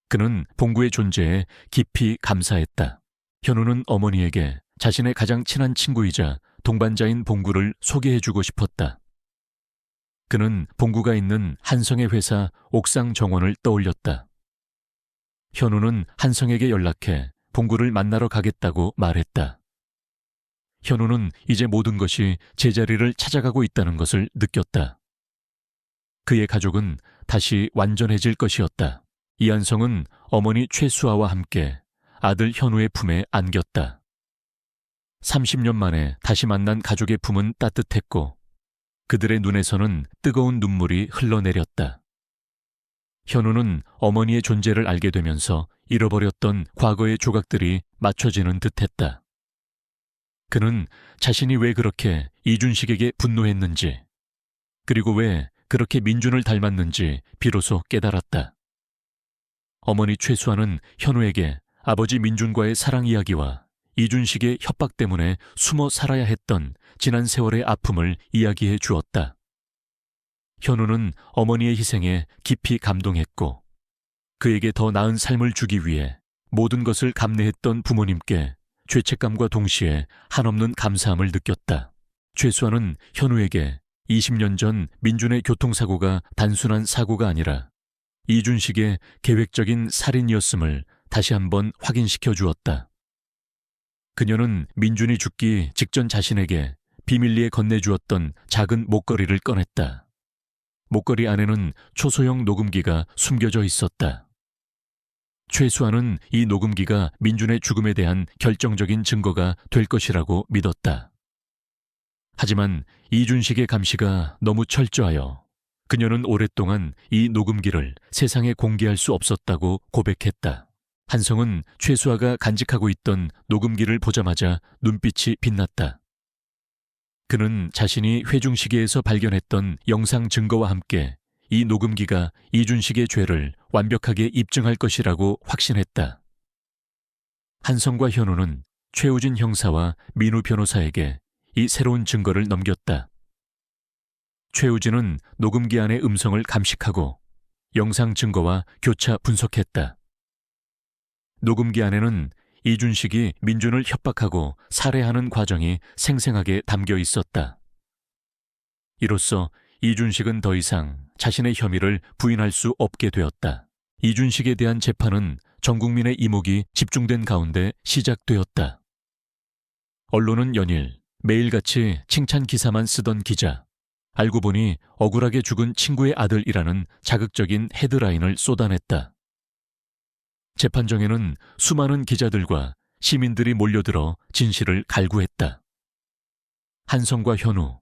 그는 봉구의 존재에 깊이 감사했다. 현우는 어머니에게 자신의 가장 친한 친구이자 동반자인 봉구를 소개해주고 싶었다. 그는 봉구가 있는 한성의 회사 옥상 정원을 떠올렸다. 현우는 한성에게 연락해 봉구를 만나러 가겠다고 말했다. 현우는 이제 모든 것이 제자리를 찾아가고 있다는 것을 느꼈다. 그의 가족은 다시 완전해질 것이었다. 이한성은 어머니 최수아와 함께 아들 현우의 품에 안겼다. 30년 만에 다시 만난 가족의 품은 따뜻했고 그들의 눈에서는 뜨거운 눈물이 흘러내렸다. 현우는 어머니의 존재를 알게 되면서 잃어버렸던 과거의 조각들이 맞춰지는 듯했다. 그는 자신이 왜 그렇게 이준식에게 분노했는지, 그리고 왜 그렇게 민준을 닮았는지 비로소 깨달았다. 어머니 최수아는 현우에게 아버지 민준과의 사랑 이야기와 이준식의 협박 때문에 숨어 살아야 했던 지난 세월의 아픔을 이야기해 주었다. 현우는 어머니의 희생에 깊이 감동했고 그에게 더 나은 삶을 주기 위해 모든 것을 감내했던 부모님께 죄책감과 동시에 한없는 감사함을 느꼈다. 최수아는 현우에게 20년 전 민준의 교통사고가 단순한 사고가 아니라 이준식의 계획적인 살인이었음을 다시 한번 확인시켜 주었다. 그녀는 민준이 죽기 직전 자신에게 비밀리에 건네주었던 작은 목걸이를 꺼냈다. 목걸이 안에는 초소형 녹음기가 숨겨져 있었다. 최수아는 이 녹음기가 민준의 죽음에 대한 결정적인 증거가 될 것이라고 믿었다. 하지만 이준식의 감시가 너무 철저하여 그녀는 오랫동안 이 녹음기를 세상에 공개할 수 없었다고 고백했다. 한성은 최수아가 간직하고 있던 녹음기를 보자마자 눈빛이 빛났다. 그는 자신이 회중시계에서 발견했던 영상 증거와 함께 이 녹음기가 이준식의 죄를 완벽하게 입증할 것이라고 확신했다. 한성과 현우는 최우진 형사와 민우 변호사에게 이 새로운 증거를 넘겼다. 최우진은 녹음기 안의 음성을 감식하고 영상 증거와 교차 분석했다. 녹음기 안에는 이준식이 민준을 협박하고 살해하는 과정이 생생하게 담겨 있었다. 이로써 이준식은 더 이상 자신의 혐의를 부인할 수 없게 되었다. 이준식에 대한 재판은 전 국민의 이목이 집중된 가운데 시작되었다. 언론은 연일 매일같이 칭찬 기사만 쓰던 기자, 알고 보니 억울하게 죽은 친구의 아들이라는 자극적인 헤드라인을 쏟아냈다. 재판정에는 수많은 기자들과 시민들이 몰려들어 진실을 갈구했다. 한성과 현우,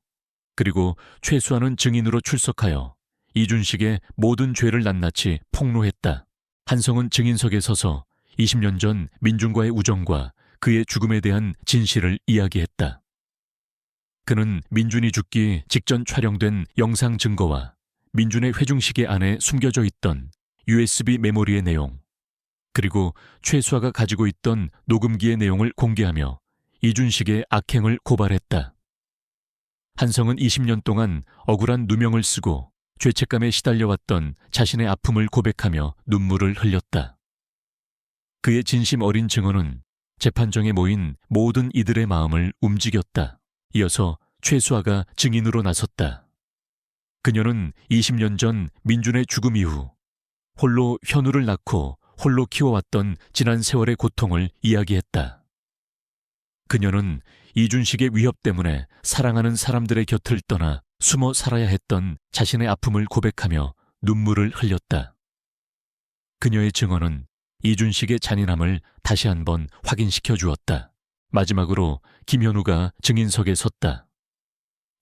그리고 최수아는 증인으로 출석하여 이준식의 모든 죄를 낱낱이 폭로했다. 한성은 증인석에 서서 20년 전 민준과의 우정과 그의 죽음에 대한 진실을 이야기했다. 그는 민준이 죽기 직전 촬영된 영상 증거와 민준의 회중시계 안에 숨겨져 있던 USB 메모리의 내용, 그리고 최수아가 가지고 있던 녹음기의 내용을 공개하며 이준식의 악행을 고발했다. 한성은 20년 동안 억울한 누명을 쓰고 죄책감에 시달려왔던 자신의 아픔을 고백하며 눈물을 흘렸다. 그의 진심 어린 증언은 재판정에 모인 모든 이들의 마음을 움직였다. 이어서 최수아가 증인으로 나섰다. 그녀는 20년 전 민준의 죽음 이후 홀로 현우를 낳고 홀로 키워왔던 지난 세월의 고통을 이야기했다. 그녀는 이준식의 위협 때문에 사랑하는 사람들의 곁을 떠나 숨어 살아야 했던 자신의 아픔을 고백하며 눈물을 흘렸다. 그녀의 증언은 이준식의 잔인함을 다시 한번 확인시켜 주었다. 마지막으로 김현우가 증인석에 섰다.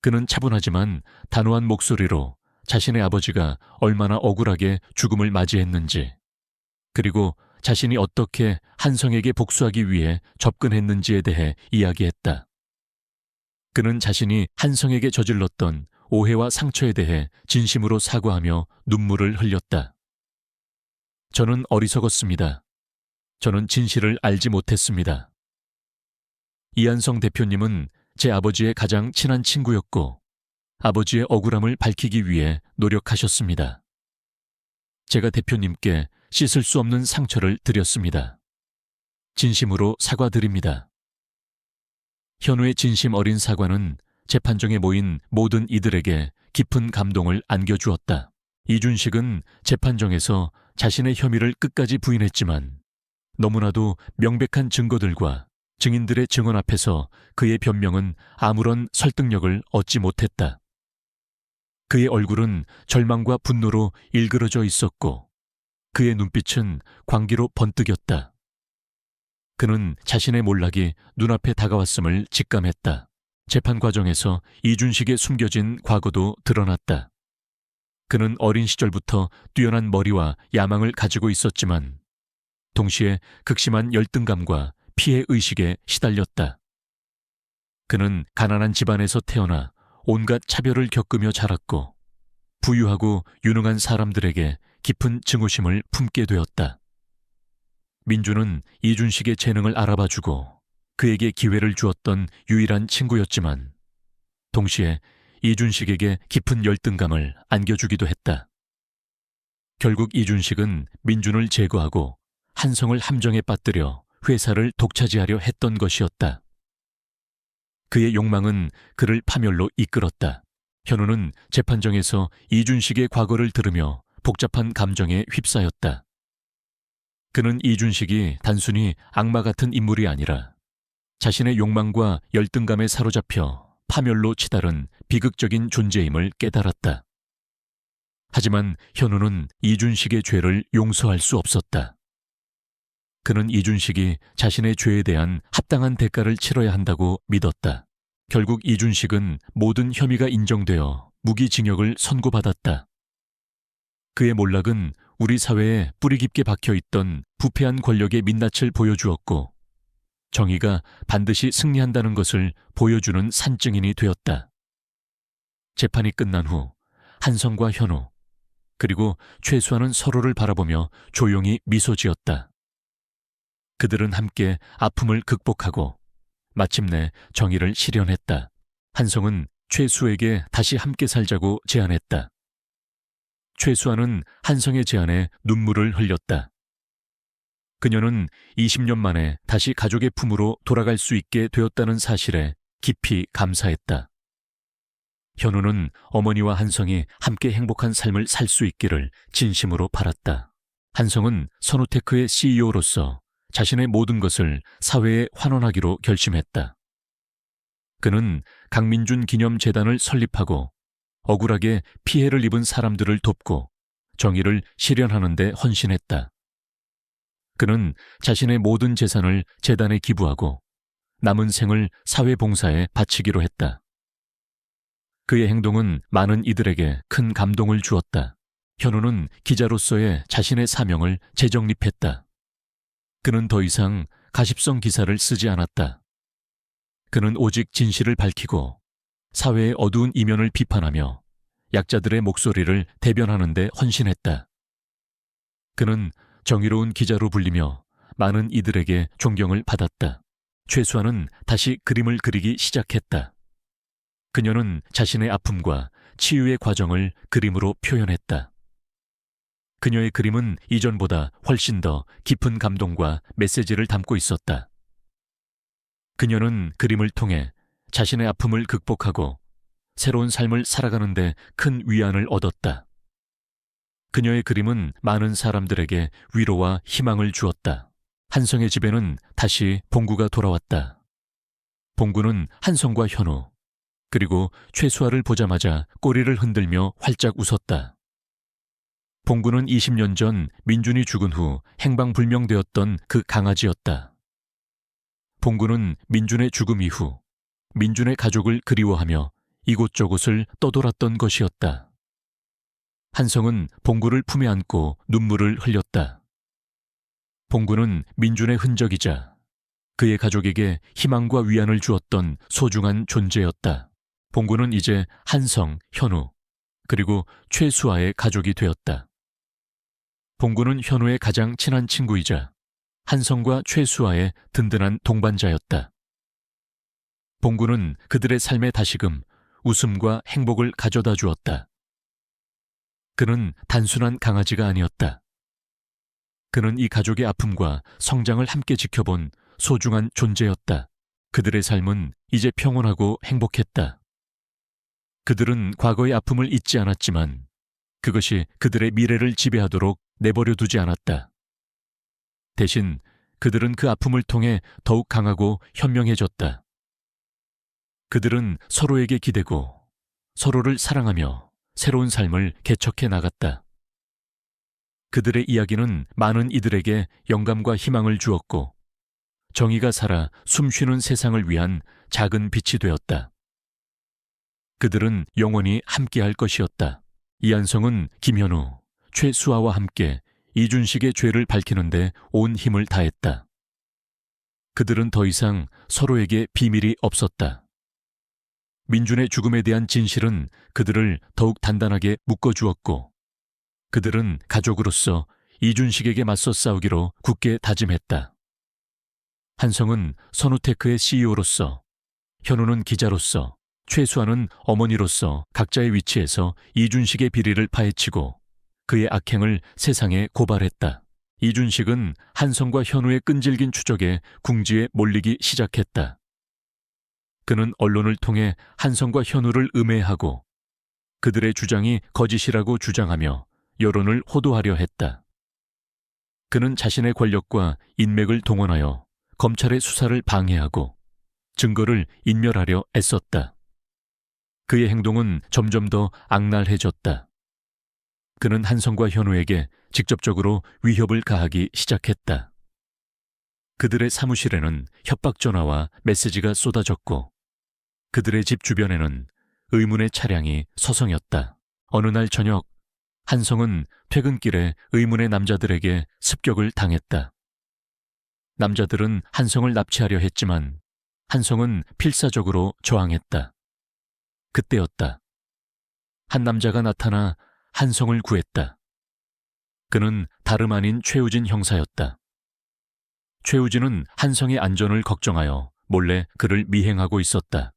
그는 차분하지만 단호한 목소리로 자신의 아버지가 얼마나 억울하게 죽음을 맞이했는지, 그리고 자신이 어떻게 한성에게 복수하기 위해 접근했는지에 대해 이야기했다. 그는 자신이 한성에게 저질렀던 오해와 상처에 대해 진심으로 사과하며 눈물을 흘렸다. 저는 어리석었습니다. 저는 진실을 알지 못했습니다. 이한성 대표님은 제 아버지의 가장 친한 친구였고 아버지의 억울함을 밝히기 위해 노력하셨습니다. 제가 대표님께 씻을 수 없는 상처를 드렸습니다. 진심으로 사과드립니다. 현우의 진심 어린 사과는 재판정에 모인 모든 이들에게 깊은 감동을 안겨주었다. 이준식은 재판정에서 자신의 혐의를 끝까지 부인했지만 너무나도 명백한 증거들과 증인들의 증언 앞에서 그의 변명은 아무런 설득력을 얻지 못했다. 그의 얼굴은 절망과 분노로 일그러져 있었고 그의 눈빛은 광기로 번뜩였다. 그는 자신의 몰락이 눈앞에 다가왔음을 직감했다. 재판 과정에서 이준식의 숨겨진 과거도 드러났다. 그는 어린 시절부터 뛰어난 머리와 야망을 가지고 있었지만 동시에 극심한 열등감과 피해의식에 시달렸다. 그는 가난한 집안에서 태어나 온갖 차별을 겪으며 자랐고 부유하고 유능한 사람들에게 깊은 증오심을 품게 되었다. 민주는 이준식의 재능을 알아봐주고 그에게 기회를 주었던 유일한 친구였지만 동시에 이준식에게 깊은 열등감을 안겨주기도 했다. 결국 이준식은 민준을 제거하고 한성을 함정에 빠뜨려 회사를 독차지하려 했던 것이었다. 그의 욕망은 그를 파멸로 이끌었다. 현우는 재판정에서 이준식의 과거를 들으며 복잡한 감정에 휩싸였다. 그는 이준식이 단순히 악마 같은 인물이 아니라 자신의 욕망과 열등감에 사로잡혀 파멸로 치달은 비극적인 존재임을 깨달았다. 하지만 현우는 이준식의 죄를 용서할 수 없었다. 그는 이준식이 자신의 죄에 대한 합당한 대가를 치러야 한다고 믿었다. 결국 이준식은 모든 혐의가 인정되어 무기징역을 선고받았다. 그의 몰락은 우리 사회에 뿌리 깊게 박혀 있던 부패한 권력의 민낯을 보여주었고, 정의가 반드시 승리한다는 것을 보여주는 산증인이 되었다. 재판이 끝난 후 한성과 현우, 그리고 최수아는 서로를 바라보며 조용히 미소 지었다. 그들은 함께 아픔을 극복하고 마침내 정의를 실현했다. 한성은 최수에게 다시 함께 살자고 제안했다. 최수아는 한성의 제안에 눈물을 흘렸다. 그녀는 20년 만에 다시 가족의 품으로 돌아갈 수 있게 되었다는 사실에 깊이 감사했다. 현우는 어머니와 한성이 함께 행복한 삶을 살 수 있기를 진심으로 바랐다. 한성은 선우테크의 CEO로서 자신의 모든 것을 사회에 환원하기로 결심했다. 그는 강민준 기념재단을 설립하고 억울하게 피해를 입은 사람들을 돕고 정의를 실현하는 데 헌신했다. 그는 자신의 모든 재산을 재단에 기부하고 남은 생을 사회봉사에 바치기로 했다. 그의 행동은 많은 이들에게 큰 감동을 주었다. 현우는 기자로서의 자신의 사명을 재정립했다. 그는 더 이상 가십성 기사를 쓰지 않았다. 그는 오직 진실을 밝히고 사회의 어두운 이면을 비판하며 약자들의 목소리를 대변하는 데 헌신했다. 그는 정의로운 기자로 불리며 많은 이들에게 존경을 받았다. 최수아는 다시 그림을 그리기 시작했다. 그녀는 자신의 아픔과 치유의 과정을 그림으로 표현했다. 그녀의 그림은 이전보다 훨씬 더 깊은 감동과 메시지를 담고 있었다. 그녀는 그림을 통해 자신의 아픔을 극복하고 새로운 삶을 살아가는데 큰 위안을 얻었다. 그녀의 그림은 많은 사람들에게 위로와 희망을 주었다. 한성의 집에는 다시 봉구가 돌아왔다. 봉구는 한성과 현우, 그리고 최수아를 보자마자 꼬리를 흔들며 활짝 웃었다. 봉구는 20년 전 민준이 죽은 후 행방불명되었던 그 강아지였다. 봉구는 민준의 죽음 이후 민준의 가족을 그리워하며 이곳저곳을 떠돌았던 것이었다. 한성은 봉구를 품에 안고 눈물을 흘렸다. 봉구는 민준의 흔적이자 그의 가족에게 희망과 위안을 주었던 소중한 존재였다. 봉구는 이제 한성, 현우, 그리고 최수아의 가족이 되었다. 봉구는 현우의 가장 친한 친구이자 한성과 최수아의 든든한 동반자였다. 봉구는 그들의 삶에 다시금 웃음과 행복을 가져다 주었다. 그는 단순한 강아지가 아니었다. 그는 이 가족의 아픔과 성장을 함께 지켜본 소중한 존재였다. 그들의 삶은 이제 평온하고 행복했다. 그들은 과거의 아픔을 잊지 않았지만 그것이 그들의 미래를 지배하도록 내버려 두지 않았다. 대신 그들은 그 아픔을 통해 더욱 강하고 현명해졌다. 그들은 서로에게 기대고 서로를 사랑하며 새로운 삶을 개척해 나갔다. 그들의 이야기는 많은 이들에게 영감과 희망을 주었고 정의가 살아 숨쉬는 세상을 위한 작은 빛이 되었다. 그들은 영원히 함께할 것이었다. 이한성은 김현우, 최수아와 함께 이준식의 죄를 밝히는데 온 힘을 다했다. 그들은 더 이상 서로에게 비밀이 없었다. 민준의 죽음에 대한 진실은 그들을 더욱 단단하게 묶어주었고 그들은 가족으로서 이준식에게 맞서 싸우기로 굳게 다짐했다. 한성은 선우테크의 CEO로서, 현우는 기자로서, 최수아는 어머니로서 각자의 위치에서 이준식의 비리를 파헤치고 그의 악행을 세상에 고발했다. 이준식은 한성과 현우의 끈질긴 추적에 궁지에 몰리기 시작했다. 그는 언론을 통해 한성과 현우를 음해하고 그들의 주장이 거짓이라고 주장하며 여론을 호도하려 했다. 그는 자신의 권력과 인맥을 동원하여 검찰의 수사를 방해하고 증거를 인멸하려 애썼다. 그의 행동은 점점 더 악랄해졌다. 그는 한성과 현우에게 직접적으로 위협을 가하기 시작했다. 그들의 사무실에는 협박 전화와 메시지가 쏟아졌고 그들의 집 주변에는 의문의 차량이 서성였다. 어느 날 저녁 한성은 퇴근길에 의문의 남자들에게 습격을 당했다. 남자들은 한성을 납치하려 했지만 한성은 필사적으로 저항했다. 그때였다. 한 남자가 나타나 한성을 구했다. 그는 다름 아닌 최우진 형사였다. 최우진은 한성의 안전을 걱정하여 몰래 그를 미행하고 있었다.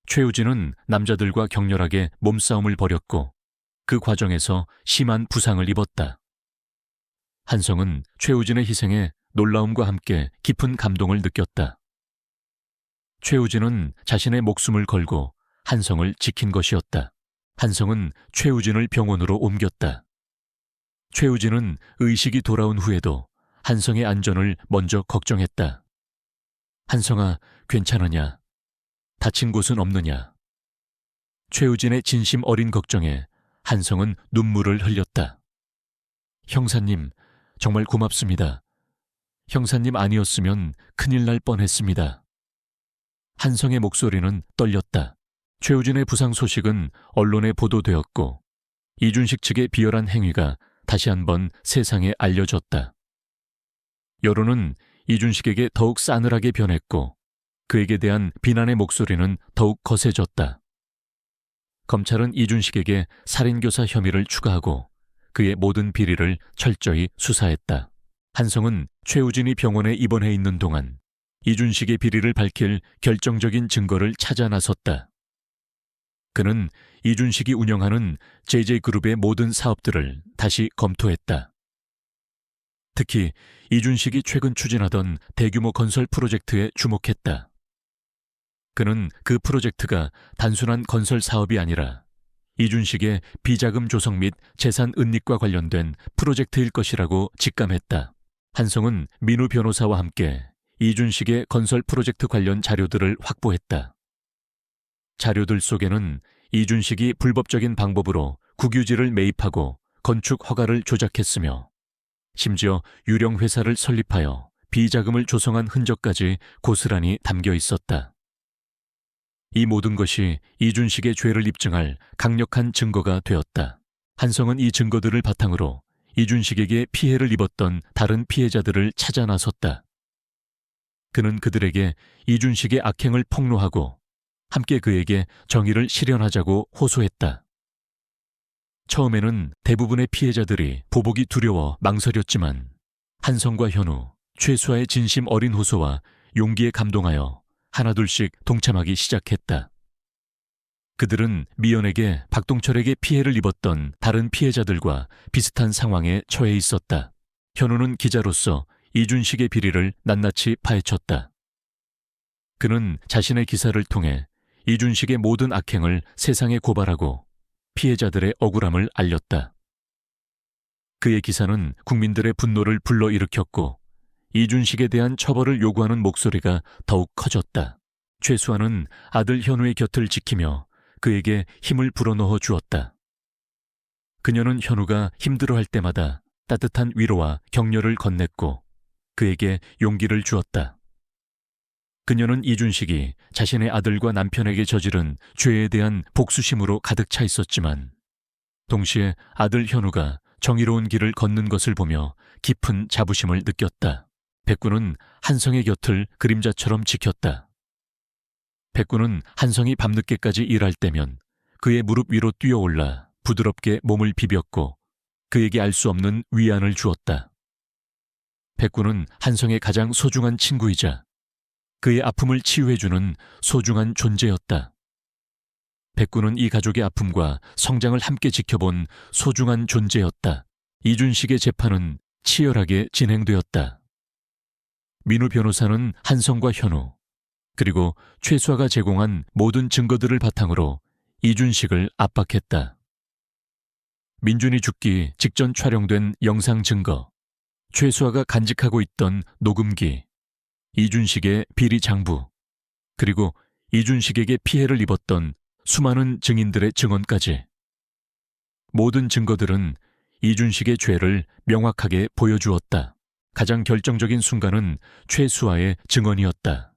최우진은 남자들과 격렬하게 몸싸움을 벌였고 그 과정에서 심한 부상을 입었다. 한성은 최우진의 희생에 놀라움과 함께 깊은 감동을 느꼈다. 최우진은 자신의 목숨을 걸고 한성을 지킨 것이었다. 한성은 최우진을 병원으로 옮겼다. 최우진은 의식이 돌아온 후에도 한성의 안전을 먼저 걱정했다. 한성아, 괜찮으냐? 다친 곳은 없느냐? 최우진의 진심 어린 걱정에 한성은 눈물을 흘렸다. 형사님, 정말 고맙습니다. 형사님 아니었으면 큰일 날 뻔했습니다. 한성의 목소리는 떨렸다. 최우진의 부상 소식은 언론에 보도되었고 이준식 측의 비열한 행위가 다시 한번 세상에 알려졌다. 여론은 이준식에게 더욱 싸늘하게 변했고 그에게 대한 비난의 목소리는 더욱 거세졌다. 검찰은 이준식에게 살인교사 혐의를 추가하고 그의 모든 비리를 철저히 수사했다. 한성은 최우진이 병원에 입원해 있는 동안 이준식의 비리를 밝힐 결정적인 증거를 찾아 나섰다. 그는 이준식이 운영하는 JJ그룹의 모든 사업들을 다시 검토했다. 특히 이준식이 최근 추진하던 대규모 건설 프로젝트에 주목했다. 그는 그 프로젝트가 단순한 건설 사업이 아니라 이준식의 비자금 조성 및 재산 은닉과 관련된 프로젝트일 것이라고 직감했다. 한성은 민우 변호사와 함께 이준식의 건설 프로젝트 관련 자료들을 확보했다. 자료들 속에는 이준식이 불법적인 방법으로 국유지를 매입하고 건축 허가를 조작했으며 심지어 유령 회사를 설립하여 비자금을 조성한 흔적까지 고스란히 담겨 있었다. 이 모든 것이 이준식의 죄를 입증할 강력한 증거가 되었다. 한성은 이 증거들을 바탕으로 이준식에게 피해를 입었던 다른 피해자들을 찾아 나섰다. 그는 그들에게 이준식의 악행을 폭로하고 함께 그에게 정의를 실현하자고 호소했다. 처음에는 대부분의 피해자들이 보복이 두려워 망설였지만 한성과 현우, 최수아의 진심 어린 호소와 용기에 감동하여 하나둘씩 동참하기 시작했다. 그들은 미연에게 박동철에게 피해를 입었던 다른 피해자들과 비슷한 상황에 처해 있었다. 현우는 기자로서 이준식의 비리를 낱낱이 파헤쳤다. 그는 자신의 기사를 통해 이준식의 모든 악행을 세상에 고발하고 피해자들의 억울함을 알렸다. 그의 기사는 국민들의 분노를 불러일으켰고 이준식에 대한 처벌을 요구하는 목소리가 더욱 커졌다. 최수아는 아들 현우의 곁을 지키며 그에게 힘을 불어넣어 주었다. 그녀는 현우가 힘들어할 때마다 따뜻한 위로와 격려를 건넸고 그에게 용기를 주었다. 그녀는 이준식이 자신의 아들과 남편에게 저지른 죄에 대한 복수심으로 가득 차 있었지만 동시에 아들 현우가 정의로운 길을 걷는 것을 보며 깊은 자부심을 느꼈다. 백구는 한성의 곁을 그림자처럼 지켰다. 백구는 한성이 밤늦게까지 일할 때면 그의 무릎 위로 뛰어올라 부드럽게 몸을 비볐고 그에게 알 수 없는 위안을 주었다. 백구는 한성의 가장 소중한 친구이자 그의 아픔을 치유해주는 소중한 존재였다. 백구는 이 가족의 아픔과 성장을 함께 지켜본 소중한 존재였다. 이준식의 재판은 치열하게 진행되었다. 민우 변호사는 한성과 현우, 그리고 최수아가 제공한 모든 증거들을 바탕으로 이준식을 압박했다. 민준이 죽기 직전 촬영된 영상 증거, 최수아가 간직하고 있던 녹음기, 이준식의 비리 장부, 그리고 이준식에게 피해를 입었던 수많은 증인들의 증언까지. 모든 증거들은 이준식의 죄를 명확하게 보여주었다. 가장 결정적인 순간은 최수아의 증언이었다.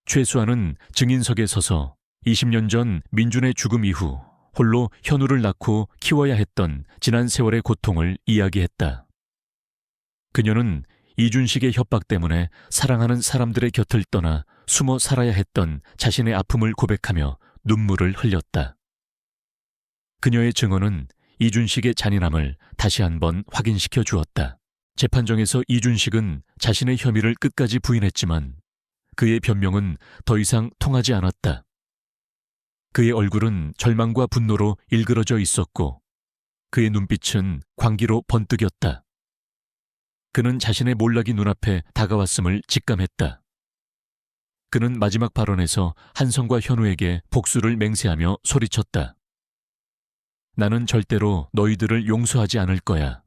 최수아는 증인석에 서서 20년 전 민준의 죽음 이후 홀로 현우를 낳고 키워야 했던 지난 세월의 고통을 이야기했다. 그녀는 이준식의 협박 때문에 사랑하는 사람들의 곁을 떠나 숨어 살아야 했던 자신의 아픔을 고백하며 눈물을 흘렸다. 그녀의 증언은 이준식의 잔인함을 다시 한번 확인시켜 주었다. 재판정에서 이준식은 자신의 혐의를 끝까지 부인했지만 그의 변명은 더 이상 통하지 않았다. 그의 얼굴은 절망과 분노로 일그러져 있었고 그의 눈빛은 광기로 번뜩였다. 그는 자신의 몰락이 눈앞에 다가왔음을 직감했다. 그는 마지막 발언에서 한성과 현우에게 복수를 맹세하며 소리쳤다. 나는 절대로 너희들을 용서하지 않을 거야.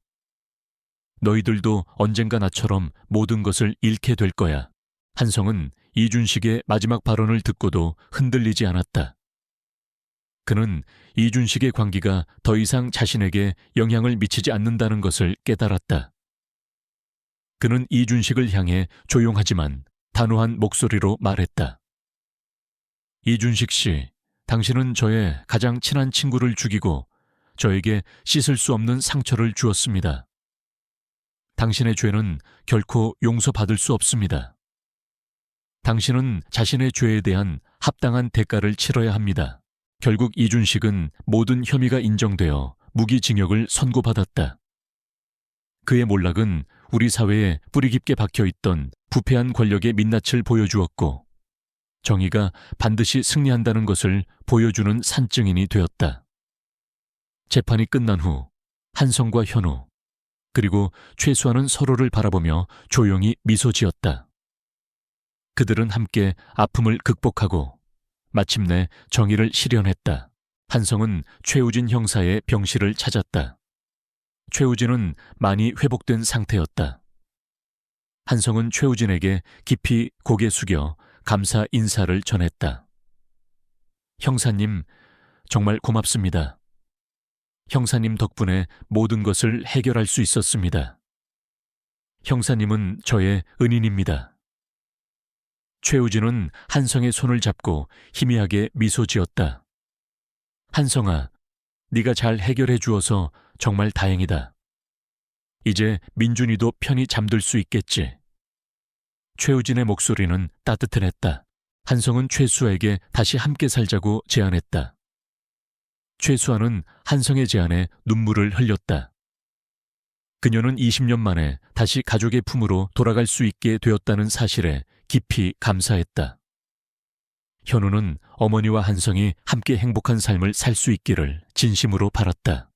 너희들도 언젠가 나처럼 모든 것을 잃게 될 거야. 한성은 이준식의 마지막 발언을 듣고도 흔들리지 않았다. 그는 이준식의 광기가 더 이상 자신에게 영향을 미치지 않는다는 것을 깨달았다. 그는 이준식을 향해 조용하지만 단호한 목소리로 말했다. 이준식 씨, 당신은 저의 가장 친한 친구를 죽이고 저에게 씻을 수 없는 상처를 주었습니다. 당신의 죄는 결코 용서받을 수 없습니다. 당신은 자신의 죄에 대한 합당한 대가를 치러야 합니다. 결국 이준식은 모든 혐의가 인정되어 무기징역을 선고받았다. 그의 몰락은 우리 사회에 뿌리 깊게 박혀있던 부패한 권력의 민낯을 보여주었고 정의가 반드시 승리한다는 것을 보여주는 산증인이 되었다. 재판이 끝난 후 한성과 현우 그리고 최수아는 서로를 바라보며 조용히 미소 지었다. 그들은 함께 아픔을 극복하고 마침내 정의를 실현했다. 한성은 최우진 형사의 병실을 찾았다. 최우진은 많이 회복된 상태였다. 한성은 최우진에게 깊이 고개 숙여 감사 인사를 전했다. 형사님, 정말 고맙습니다. 형사님 덕분에 모든 것을 해결할 수 있었습니다. 형사님은 저의 은인입니다. 최우진은 한성의 손을 잡고 희미하게 미소 지었다. 한성아, 네가 잘 해결해 주어서 정말 다행이다. 이제 민준이도 편히 잠들 수 있겠지. 최우진의 목소리는 따뜻해냈다. 한성은 최수아에게 다시 함께 살자고 제안했다. 최수아는 한성의 제안에 눈물을 흘렸다. 그녀는 20년 만에 다시 가족의 품으로 돌아갈 수 있게 되었다는 사실에 깊이 감사했다. 현우는 어머니와 한성이 함께 행복한 삶을 살 수 있기를 진심으로 바랐다.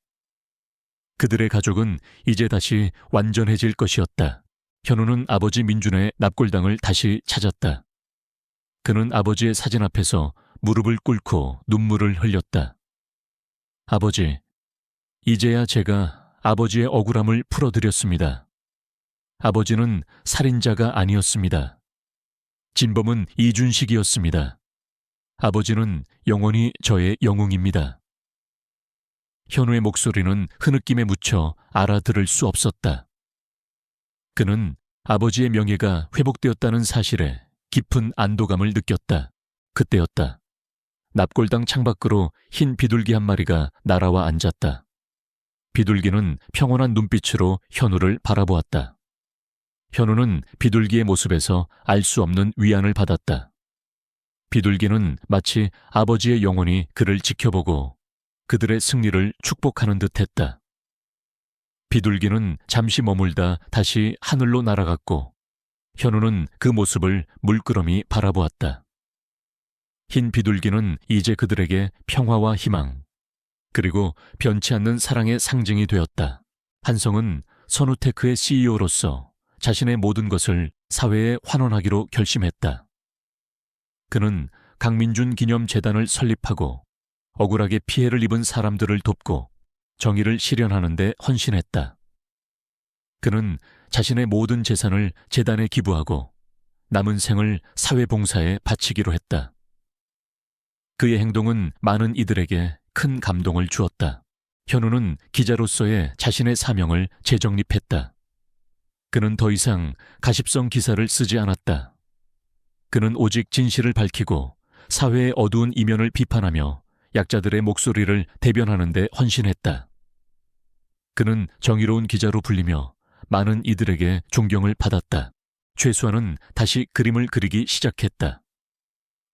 그들의 가족은 이제 다시 완전해질 것이었다. 현우는 아버지 민준의 납골당을 다시 찾았다. 그는 아버지의 사진 앞에서 무릎을 꿇고 눈물을 흘렸다. 아버지, 이제야 제가 아버지의 억울함을 풀어드렸습니다. 아버지는 살인자가 아니었습니다. 진범은 이준식이었습니다. 아버지는 영원히 저의 영웅입니다. 현우의 목소리는 흐느낌에 묻혀 알아들을 수 없었다. 그는 아버지의 명예가 회복되었다는 사실에 깊은 안도감을 느꼈다. 그때였다. 납골당 창밖으로 흰 비둘기 한 마리가 날아와 앉았다. 비둘기는 평온한 눈빛으로 현우를 바라보았다. 현우는 비둘기의 모습에서 알 수 없는 위안을 받았다. 비둘기는 마치 아버지의 영혼이 그를 지켜보고 그들의 승리를 축복하는 듯했다. 비둘기는 잠시 머물다 다시 하늘로 날아갔고 현우는 그 모습을 물끄러미 바라보았다. 흰 비둘기는 이제 그들에게 평화와 희망, 그리고 변치 않는 사랑의 상징이 되었다. 한성은 선우테크의 CEO로서 자신의 모든 것을 사회에 환원하기로 결심했다. 그는 강민준 기념재단을 설립하고 억울하게 피해를 입은 사람들을 돕고 정의를 실현하는 데 헌신했다. 그는 자신의 모든 재산을 재단에 기부하고 남은 생을 사회봉사에 바치기로 했다. 그의 행동은 많은 이들에게 큰 감동을 주었다. 현우는 기자로서의 자신의 사명을 재정립했다. 그는 더 이상 가십성 기사를 쓰지 않았다. 그는 오직 진실을 밝히고 사회의 어두운 이면을 비판하며 약자들의 목소리를 대변하는 데 헌신했다. 그는 정의로운 기자로 불리며 많은 이들에게 존경을 받았다. 최수아는 다시 그림을 그리기 시작했다.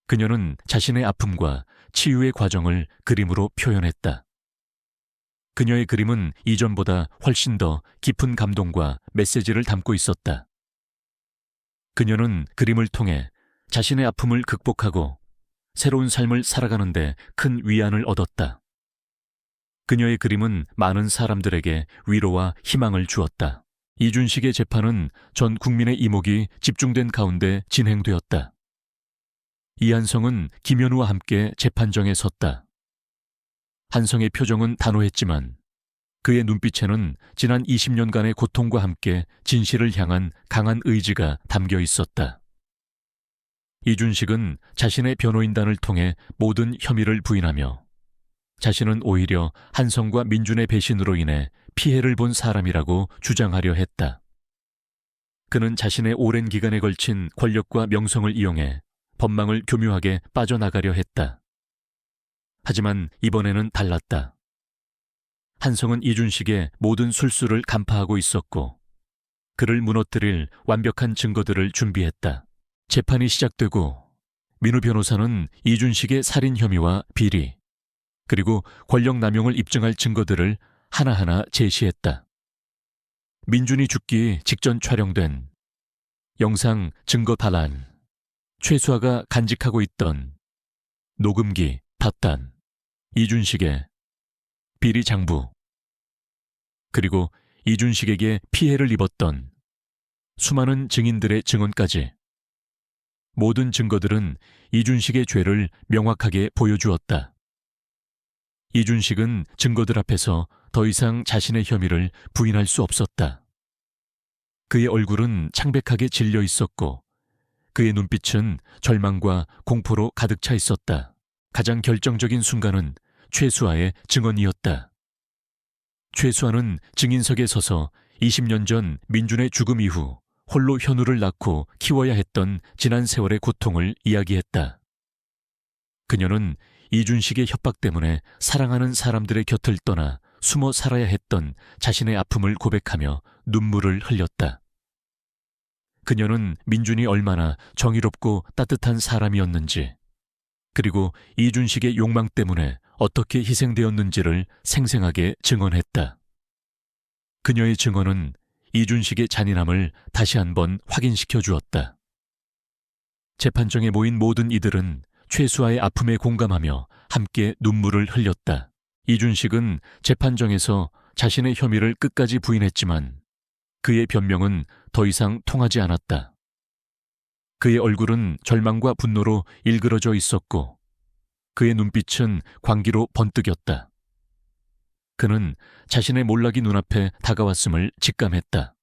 그녀는 자신의 아픔과 치유의 과정을 그림으로 표현했다. 그녀의 그림은 이전보다 훨씬 더 깊은 감동과 메시지를 담고 있었다. 그녀는 그림을 통해 자신의 아픔을 극복하고 새로운 삶을 살아가는데 큰 위안을 얻었다. 그녀의 그림은 많은 사람들에게 위로와 희망을 주었다. 이준식의 재판은 전 국민의 이목이 집중된 가운데 진행되었다. 이한성은 김현우와 함께 재판정에 섰다. 한성의 표정은 단호했지만 그의 눈빛에는 지난 20년간의 고통과 함께 진실을 향한 강한 의지가 담겨 있었다. 이준식은 자신의 변호인단을 통해 모든 혐의를 부인하며 자신은 오히려 한성과 민준의 배신으로 인해 피해를 본 사람이라고 주장하려 했다. 그는 자신의 오랜 기간에 걸친 권력과 명성을 이용해 법망을 교묘하게 빠져나가려 했다. 하지만 이번에는 달랐다. 한성은 이준식의 모든 술수를 간파하고 있었고 그를 무너뜨릴 완벽한 증거들을 준비했다. 재판이 시작되고 민우 변호사는 이준식의 살인 혐의와 비리 그리고 권력 남용을 입증할 증거들을 하나하나 제시했다. 민준이 죽기 직전 촬영된 영상 증거 다란, 최수아가 간직하고 있던 녹음기 닷단, 이준식의 비리 장부, 그리고 이준식에게 피해를 입었던 수많은 증인들의 증언까지 모든 증거들은 이준식의 죄를 명확하게 보여주었다. 이준식은 증거들 앞에서 더 이상 자신의 혐의를 부인할 수 없었다. 그의 얼굴은 창백하게 질려 있었고 그의 눈빛은 절망과 공포로 가득 차 있었다. 가장 결정적인 순간은 최수아의 증언이었다. 최수아는 증인석에 서서 20년 전 민준의 죽음 이후 홀로 현우를 낳고 키워야 했던 지난 세월의 고통을 이야기했다. 그녀는 이준식의 협박 때문에 사랑하는 사람들의 곁을 떠나 숨어 살아야 했던 자신의 아픔을 고백하며 눈물을 흘렸다. 그녀는 민준이 얼마나 정의롭고 따뜻한 사람이었는지, 그리고 이준식의 욕망 때문에 어떻게 희생되었는지를 생생하게 증언했다. 그녀의 증언은 이준식의 잔인함을 다시 한번 확인시켜 주었다. 재판정에 모인 모든 이들은 최수아의 아픔에 공감하며 함께 눈물을 흘렸다. 이준식은 재판정에서 자신의 혐의를 끝까지 부인했지만 그의 변명은 더 이상 통하지 않았다. 그의 얼굴은 절망과 분노로 일그러져 있었고 그의 눈빛은 광기로 번뜩였다. 그는 자신의 몰락이 눈앞에 다가왔음을 직감했다.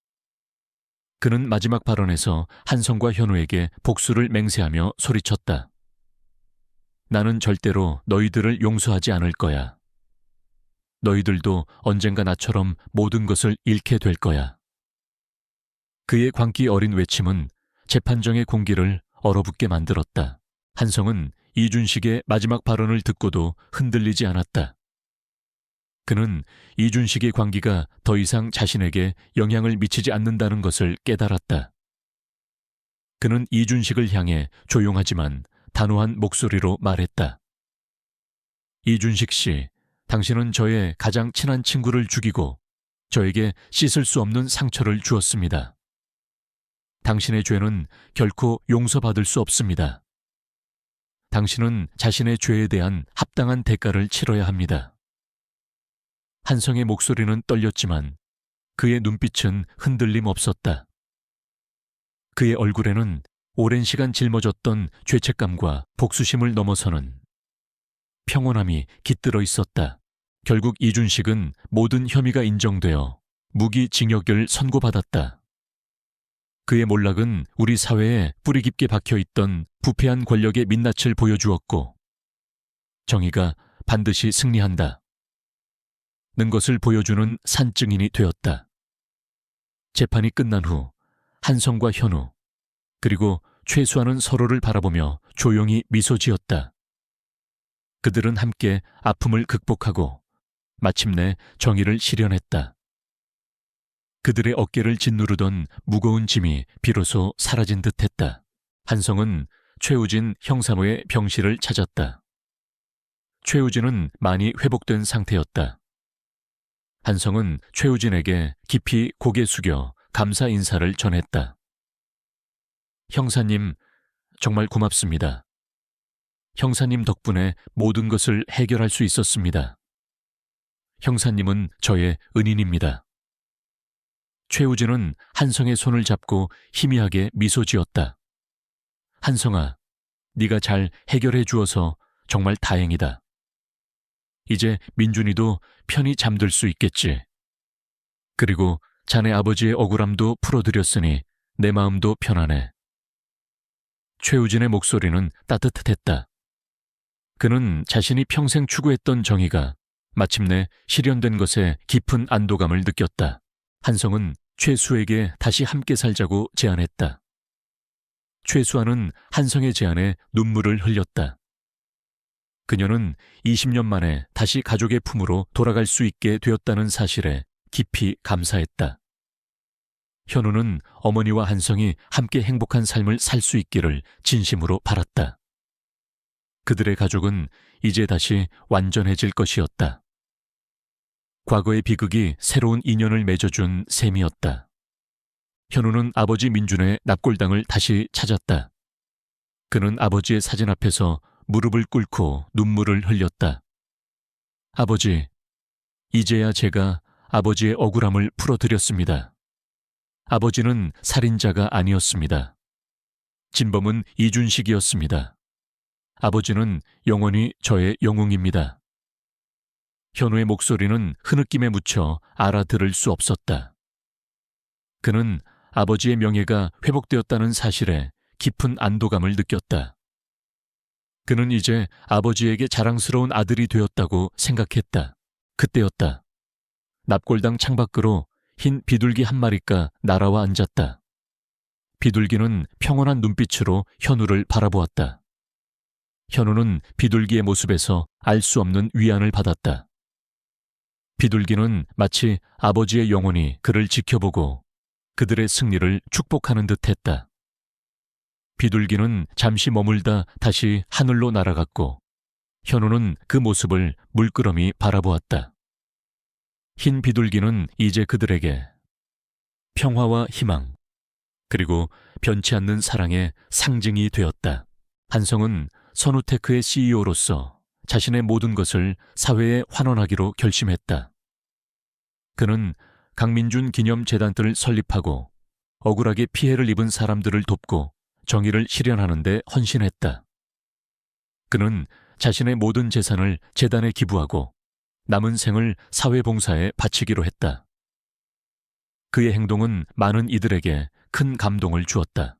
그는 마지막 발언에서 한성과 현우에게 복수를 맹세하며 소리쳤다. 나는 절대로 너희들을 용서하지 않을 거야. 너희들도 언젠가 나처럼 모든 것을 잃게 될 거야. 그의 광기 어린 외침은 재판정의 공기를 얼어붙게 만들었다. 한성은 이준식의 마지막 발언을 듣고도 흔들리지 않았다. 그는 이준식의 광기가 더 이상 자신에게 영향을 미치지 않는다는 것을 깨달았다. 그는 이준식을 향해 조용하지만 단호한 목소리로 말했다. 이준식 씨, 당신은 저의 가장 친한 친구를 죽이고 저에게 씻을 수 없는 상처를 주었습니다. 당신의 죄는 결코 용서받을 수 없습니다. 당신은 자신의 죄에 대한 합당한 대가를 치러야 합니다. 한성의 목소리는 떨렸지만 그의 눈빛은 흔들림 없었다. 그의 얼굴에는 오랜 시간 짊어졌던 죄책감과 복수심을 넘어서는 평온함이 깃들어 있었다. 결국 이준식은 모든 혐의가 인정되어 무기징역을 선고받았다. 그의 몰락은 우리 사회에 뿌리 깊게 박혀있던 부패한 권력의 민낯을 보여주었고 정의가 반드시 승리한다 는 것을 보여주는 산증인이 되었다. 재판이 끝난 후 한성과 현우 그리고 최수아는 서로를 바라보며 조용히 미소 지었다. 그들은 함께 아픔을 극복하고 마침내 정의를 실현했다. 그들의 어깨를 짓누르던 무거운 짐이 비로소 사라진 듯했다. 한성은 최우진 형사모의 병실을 찾았다. 최우진은 많이 회복된 상태였다. 한성은 최우진에게 깊이 고개 숙여 감사 인사를 전했다. 형사님, 정말 고맙습니다. 형사님 덕분에 모든 것을 해결할 수 있었습니다. 형사님은 저의 은인입니다. 최우진은 한성의 손을 잡고 희미하게 미소 지었다. 한성아, 네가 잘 해결해 주어서 정말 다행이다. 이제 민준이도 편히 잠들 수 있겠지. 그리고 자네 아버지의 억울함도 풀어드렸으니 내 마음도 편하네. 최우진의 목소리는 따뜻했다. 그는 자신이 평생 추구했던 정의가 마침내 실현된 것에 깊은 안도감을 느꼈다. 한성은 최수에게 다시 함께 살자고 제안했다. 최수아는 한성의 제안에 눈물을 흘렸다. 그녀는 20년 만에 다시 가족의 품으로 돌아갈 수 있게 되었다는 사실에 깊이 감사했다. 현우는 어머니와 한성이 함께 행복한 삶을 살 수 있기를 진심으로 바랐다. 그들의 가족은 이제 다시 완전해질 것이었다. 과거의 비극이 새로운 인연을 맺어준 셈이었다. 현우는 아버지 민준의 납골당을 다시 찾았다. 그는 아버지의 사진 앞에서 무릎을 꿇고 눈물을 흘렸다. 아버지, 이제야 제가 아버지의 억울함을 풀어드렸습니다. 아버지는 살인자가 아니었습니다. 진범은 이준식이었습니다. 아버지는 영원히 저의 영웅입니다. 현우의 목소리는 흐느낌에 묻혀 알아들을 수 없었다. 그는 아버지의 명예가 회복되었다는 사실에 깊은 안도감을 느꼈다. 그는 이제 아버지에게 자랑스러운 아들이 되었다고 생각했다. 그때였다. 납골당 창밖으로 흰 비둘기 한 마리가 날아와 앉았다. 비둘기는 평온한 눈빛으로 현우를 바라보았다. 현우는 비둘기의 모습에서 알 수 없는 위안을 받았다. 비둘기는 마치 아버지의 영혼이 그를 지켜보고 그들의 승리를 축복하는 듯했다. 비둘기는 잠시 머물다 다시 하늘로 날아갔고 현우는 그 모습을 물끄러미 바라보았다. 흰 비둘기는 이제 그들에게 평화와 희망, 그리고 변치 않는 사랑의 상징이 되었다. 한성은 선우테크의 CEO로서 자신의 모든 것을 사회에 환원하기로 결심했다. 그는 강민준 기념재단들을 설립하고 억울하게 피해를 입은 사람들을 돕고 정의를 실현하는 데 헌신했다. 그는 자신의 모든 재산을 재단에 기부하고 남은 생을 사회봉사에 바치기로 했다. 그의 행동은 많은 이들에게 큰 감동을 주었다.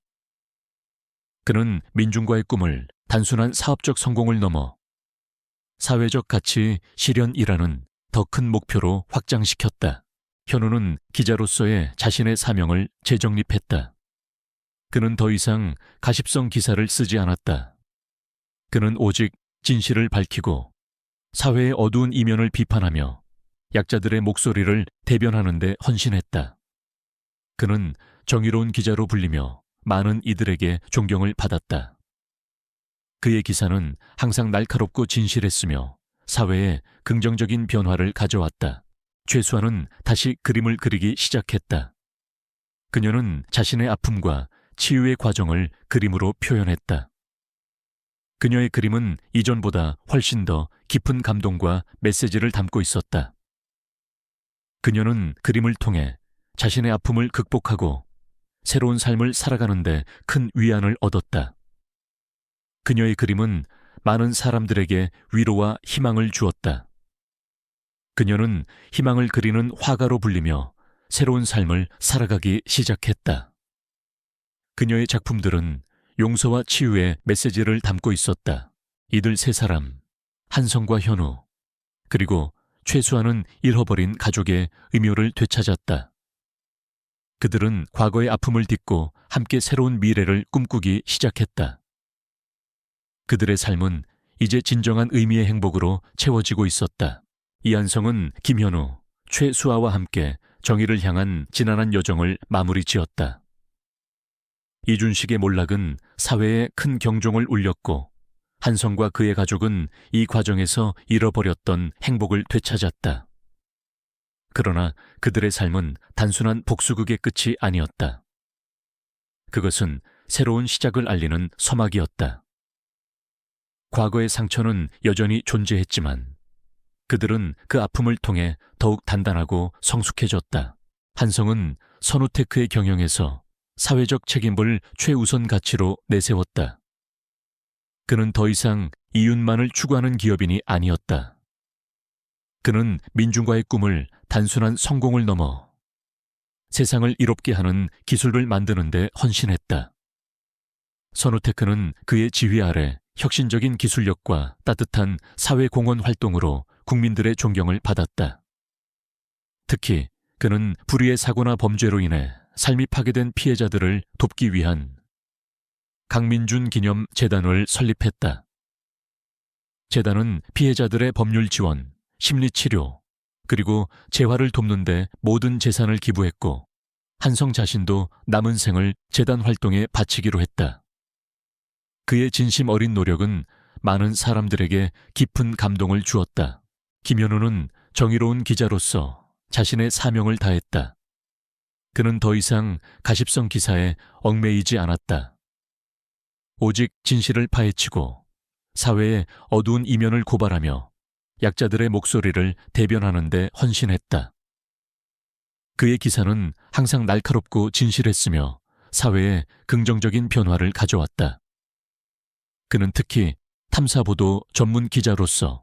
그는 민중과의 꿈을 단순한 사업적 성공을 넘어 사회적 가치 실현이라는 더 큰 목표로 확장시켰다. 현우는 기자로서의 자신의 사명을 재정립했다. 그는 더 이상 가십성 기사를 쓰지 않았다. 그는 오직 진실을 밝히고 사회의 어두운 이면을 비판하며 약자들의 목소리를 대변하는 데 헌신했다. 그는 정의로운 기자로 불리며 많은 이들에게 존경을 받았다. 그의 기사는 항상 날카롭고 진실했으며 사회에 긍정적인 변화를 가져왔다. 최수아는 다시 그림을 그리기 시작했다. 그녀는 자신의 아픔과 치유의 과정을 그림으로 표현했다. 그녀의 그림은 이전보다 훨씬 더 깊은 감동과 메시지를 담고 있었다. 그녀는 그림을 통해 자신의 아픔을 극복하고 새로운 삶을 살아가는데 큰 위안을 얻었다. 그녀의 그림은 많은 사람들에게 위로와 희망을 주었다. 그녀는 희망을 그리는 화가로 불리며 새로운 삶을 살아가기 시작했다. 그녀의 작품들은 용서와 치유의 메시지를 담고 있었다. 이들 세 사람, 한성과 현우, 그리고 최수아는 잃어버린 가족의 의묘를 되찾았다. 그들은 과거의 아픔을 딛고 함께 새로운 미래를 꿈꾸기 시작했다. 그들의 삶은 이제 진정한 의미의 행복으로 채워지고 있었다. 이한성은 김현우, 최수아와 함께 정의를 향한 지난한 여정을 마무리 지었다. 이준식의 몰락은 사회에 큰 경종을 울렸고 한성과 그의 가족은 이 과정에서 잃어버렸던 행복을 되찾았다. 그러나 그들의 삶은 단순한 복수극의 끝이 아니었다. 그것은 새로운 시작을 알리는 서막이었다. 과거의 상처는 여전히 존재했지만 그들은 그 아픔을 통해 더욱 단단하고 성숙해졌다. 한성은 선우테크의 경영에서 사회적 책임을 최우선 가치로 내세웠다. 그는 더 이상 이윤만을 추구하는 기업인이 아니었다. 그는 민중과의 꿈을 단순한 성공을 넘어 세상을 이롭게 하는 기술을 만드는 데 헌신했다. 선우테크는 그의 지휘 아래 혁신적인 기술력과 따뜻한 사회공헌 활동으로 국민들의 존경을 받았다. 특히 그는 불의의 사고나 범죄로 인해 삶이 파괴된 피해자들을 돕기 위한 강민준 기념 재단을 설립했다. 재단은 피해자들의 법률 지원, 심리치료, 그리고 재활을 돕는 데 모든 재산을 기부했고 한성 자신도 남은 생을 재단 활동에 바치기로 했다. 그의 진심 어린 노력은 많은 사람들에게 깊은 감동을 주었다. 김현우는 정의로운 기자로서 자신의 사명을 다했다. 그는 더 이상 가십성 기사에 얽매이지 않았다. 오직 진실을 파헤치고 사회의 어두운 이면을 고발하며 약자들의 목소리를 대변하는 데 헌신했다. 그의 기사는 항상 날카롭고 진실했으며 사회에 긍정적인 변화를 가져왔다. 그는 특히 탐사보도 전문 기자로서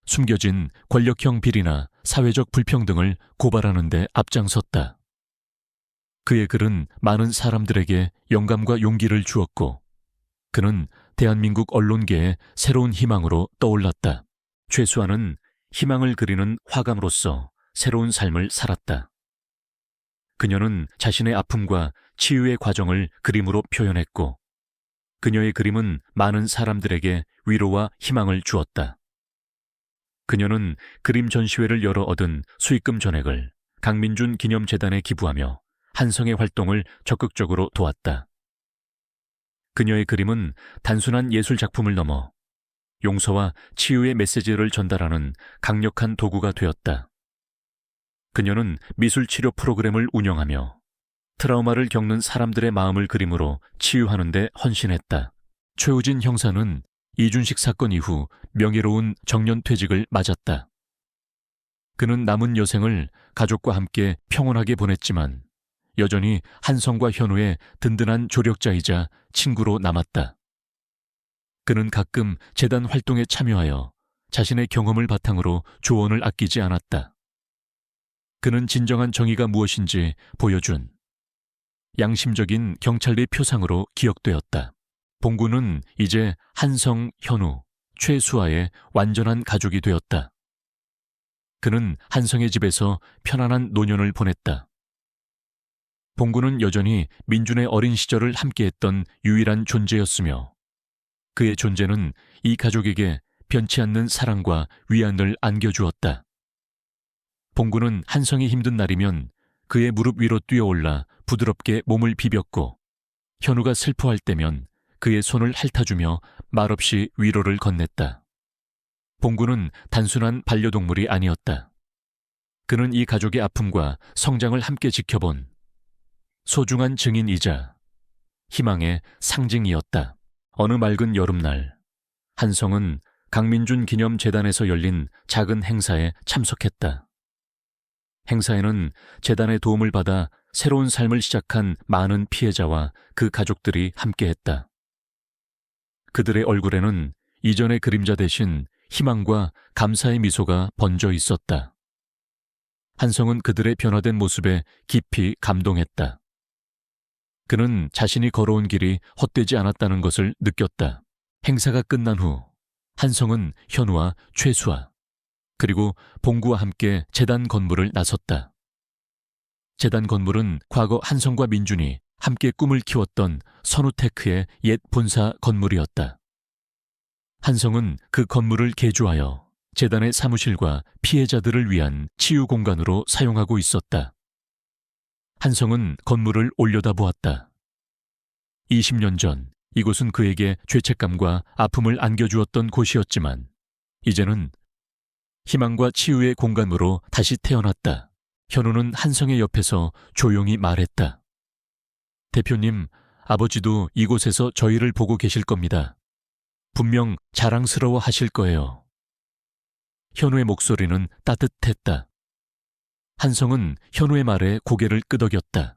숨겨진 권력형 비리나 사회적 불평등을 고발하는 데 앞장섰다. 그의 글은 많은 사람들에게 영감과 용기를 주었고 그는 대한민국 언론계의 새로운 희망으로 떠올랐다. 최수아는 희망을 그리는 화가로서 새로운 삶을 살았다. 그녀는 자신의 아픔과 치유의 과정을 그림으로 표현했고 그녀의 그림은 많은 사람들에게 위로와 희망을 주었다. 그녀는 그림 전시회를 열어 얻은 수익금 전액을 강민준 기념재단에 기부하며 한성의 활동을 적극적으로 도왔다. 그녀의 그림은 단순한 예술 작품을 넘어 용서와 치유의 메시지를 전달하는 강력한 도구가 되었다. 그녀는 미술 치료 프로그램을 운영하며 트라우마를 겪는 사람들의 마음을 그림으로 치유하는 데 헌신했다. 최우진 형사는 이준식 사건 이후 명예로운 정년퇴직을 맞았다. 그는 남은 여생을 가족과 함께 평온하게 보냈지만 여전히 한성과 현우의 든든한 조력자이자 친구로 남았다. 그는 가끔 재단 활동에 참여하여 자신의 경험을 바탕으로 조언을 아끼지 않았다. 그는 진정한 정의가 무엇인지 보여준 양심적인 경찰의 표상으로 기억되었다. 봉구는 이제 한성, 현우, 최수아의 완전한 가족이 되었다. 그는 한성의 집에서 편안한 노년을 보냈다. 봉구는 여전히 민준의 어린 시절을 함께했던 유일한 존재였으며 그의 존재는 이 가족에게 변치 않는 사랑과 위안을 안겨주었다. 봉구는 한성이 힘든 날이면 그의 무릎 위로 뛰어올라 부드럽게 몸을 비볐고 현우가 슬퍼할 때면 그의 손을 핥아주며 말없이 위로를 건넸다. 봉구는 단순한 반려동물이 아니었다. 그는 이 가족의 아픔과 성장을 함께 지켜본 소중한 증인이자 희망의 상징이었다. 어느 맑은 여름날, 한성은 강민준 기념재단에서 열린 작은 행사에 참석했다. 행사에는 재단의 도움을 받아 새로운 삶을 시작한 많은 피해자와 그 가족들이 함께했다. 그들의 얼굴에는 이전의 그림자 대신 희망과 감사의 미소가 번져 있었다. 한성은 그들의 변화된 모습에 깊이 감동했다. 그는 자신이 걸어온 길이 헛되지 않았다는 것을 느꼈다. 행사가 끝난 후 한성은 현우와 최수아 그리고 봉구와 함께 재단 건물을 나섰다. 재단 건물은 과거 한성과 민준이 함께 꿈을 키웠던 선우테크의 옛 본사 건물이었다. 한성은 그 건물을 개조하여 재단의 사무실과 피해자들을 위한 치유 공간으로 사용하고 있었다. 한성은 건물을 올려다보았다. 20년 전 이곳은 그에게 죄책감과 아픔을 안겨주었던 곳이었지만 이제는 희망과 치유의 공간으로 다시 태어났다. 현우는 한성의 옆에서 조용히 말했다. 대표님, 아버지도 이곳에서 저희를 보고 계실 겁니다. 분명 자랑스러워 하실 거예요. 현우의 목소리는 따뜻했다. 한성은 현우의 말에 고개를 끄덕였다.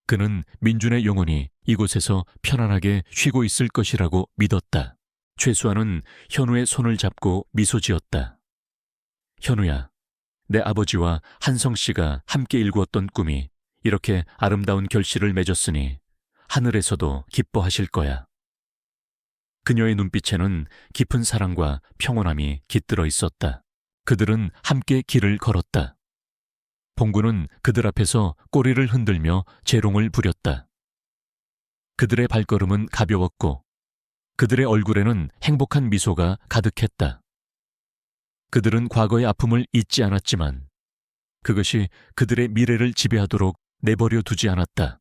그는 민준의 영혼이 이곳에서 편안하게 쉬고 있을 것이라고 믿었다. 최수아는 현우의 손을 잡고 미소 지었다. 현우야, 내 아버지와 한성 씨가 함께 일구었던 꿈이 이렇게 아름다운 결실을 맺었으니 하늘에서도 기뻐하실 거야. 그녀의 눈빛에는 깊은 사랑과 평온함이 깃들어 있었다. 그들은 함께 길을 걸었다. 봉구는 그들 앞에서 꼬리를 흔들며 재롱을 부렸다. 그들의 발걸음은 가벼웠고 그들의 얼굴에는 행복한 미소가 가득했다. 그들은 과거의 아픔을 잊지 않았지만 그것이 그들의 미래를 지배하도록 내버려 두지 않았다.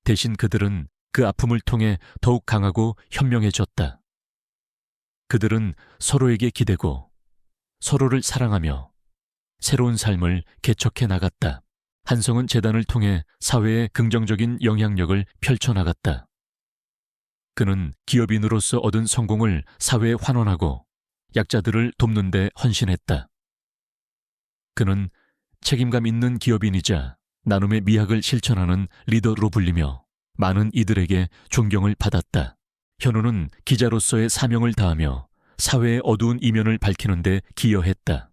대신 그들은 그 아픔을 통해 더욱 강하고 현명해졌다. 그들은 서로에게 기대고 서로를 사랑하며 새로운 삶을 개척해 나갔다. 한성은 재단을 통해 사회에 긍정적인 영향력을 펼쳐나갔다. 그는 기업인으로서 얻은 성공을 사회에 환원하고 약자들을 돕는 데 헌신했다. 그는 책임감 있는 기업인이자 나눔의 미학을 실천하는 리더로 불리며 많은 이들에게 존경을 받았다. 현우는 기자로서의 사명을 다하며 사회의 어두운 이면을 밝히는 데 기여했다.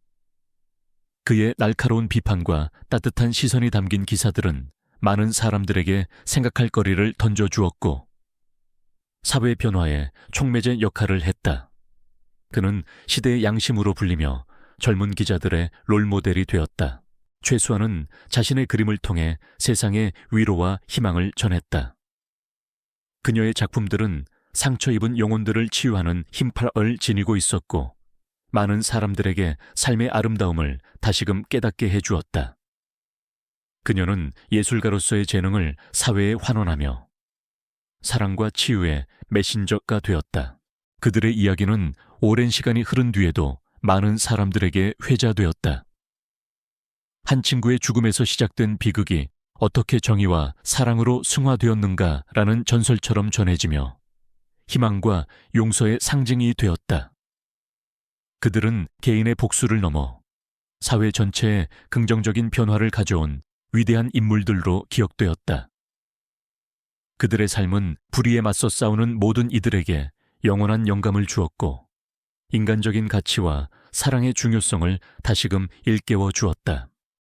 그의 날카로운 비판과 따뜻한 시선이 담긴 기사들은 많은 사람들에게 생각할 거리를 던져주었고 사회 변화에 촉매제 역할을 했다. 그는 시대의 양심으로 불리며 젊은 기자들의 롤모델이 되었다. 최수아는 자신의 그림을 통해 세상에 위로와 희망을 전했다. 그녀의 작품들은 상처 입은 영혼들을 치유하는 힘파를 지니고 있었고 많은 사람들에게 삶의 아름다움을 다시금 깨닫게 해주었다. 그녀는 예술가로서의 재능을 사회에 환원하며 사랑과 치유의 메신저가 되었다. 그들의 이야기는 오랜 시간이 흐른 뒤에도 많은 사람들에게 회자되었다. 한 친구의 죽음에서 시작된 비극이 어떻게 정의와 사랑으로 승화되었는가라는 전설처럼 전해지며 희망과 용서의 상징이 되었다. 그들은 개인의 복수를 넘어 사회 전체에 긍정적인 변화를 가져온 위대한 인물들로 기억되었다. 그들의 삶은 불의에 맞서 싸우는 모든 이들에게 영원한 영감을 주었고 인간적인 가치와 사랑의 중요성을 다시금 일깨워 주었다.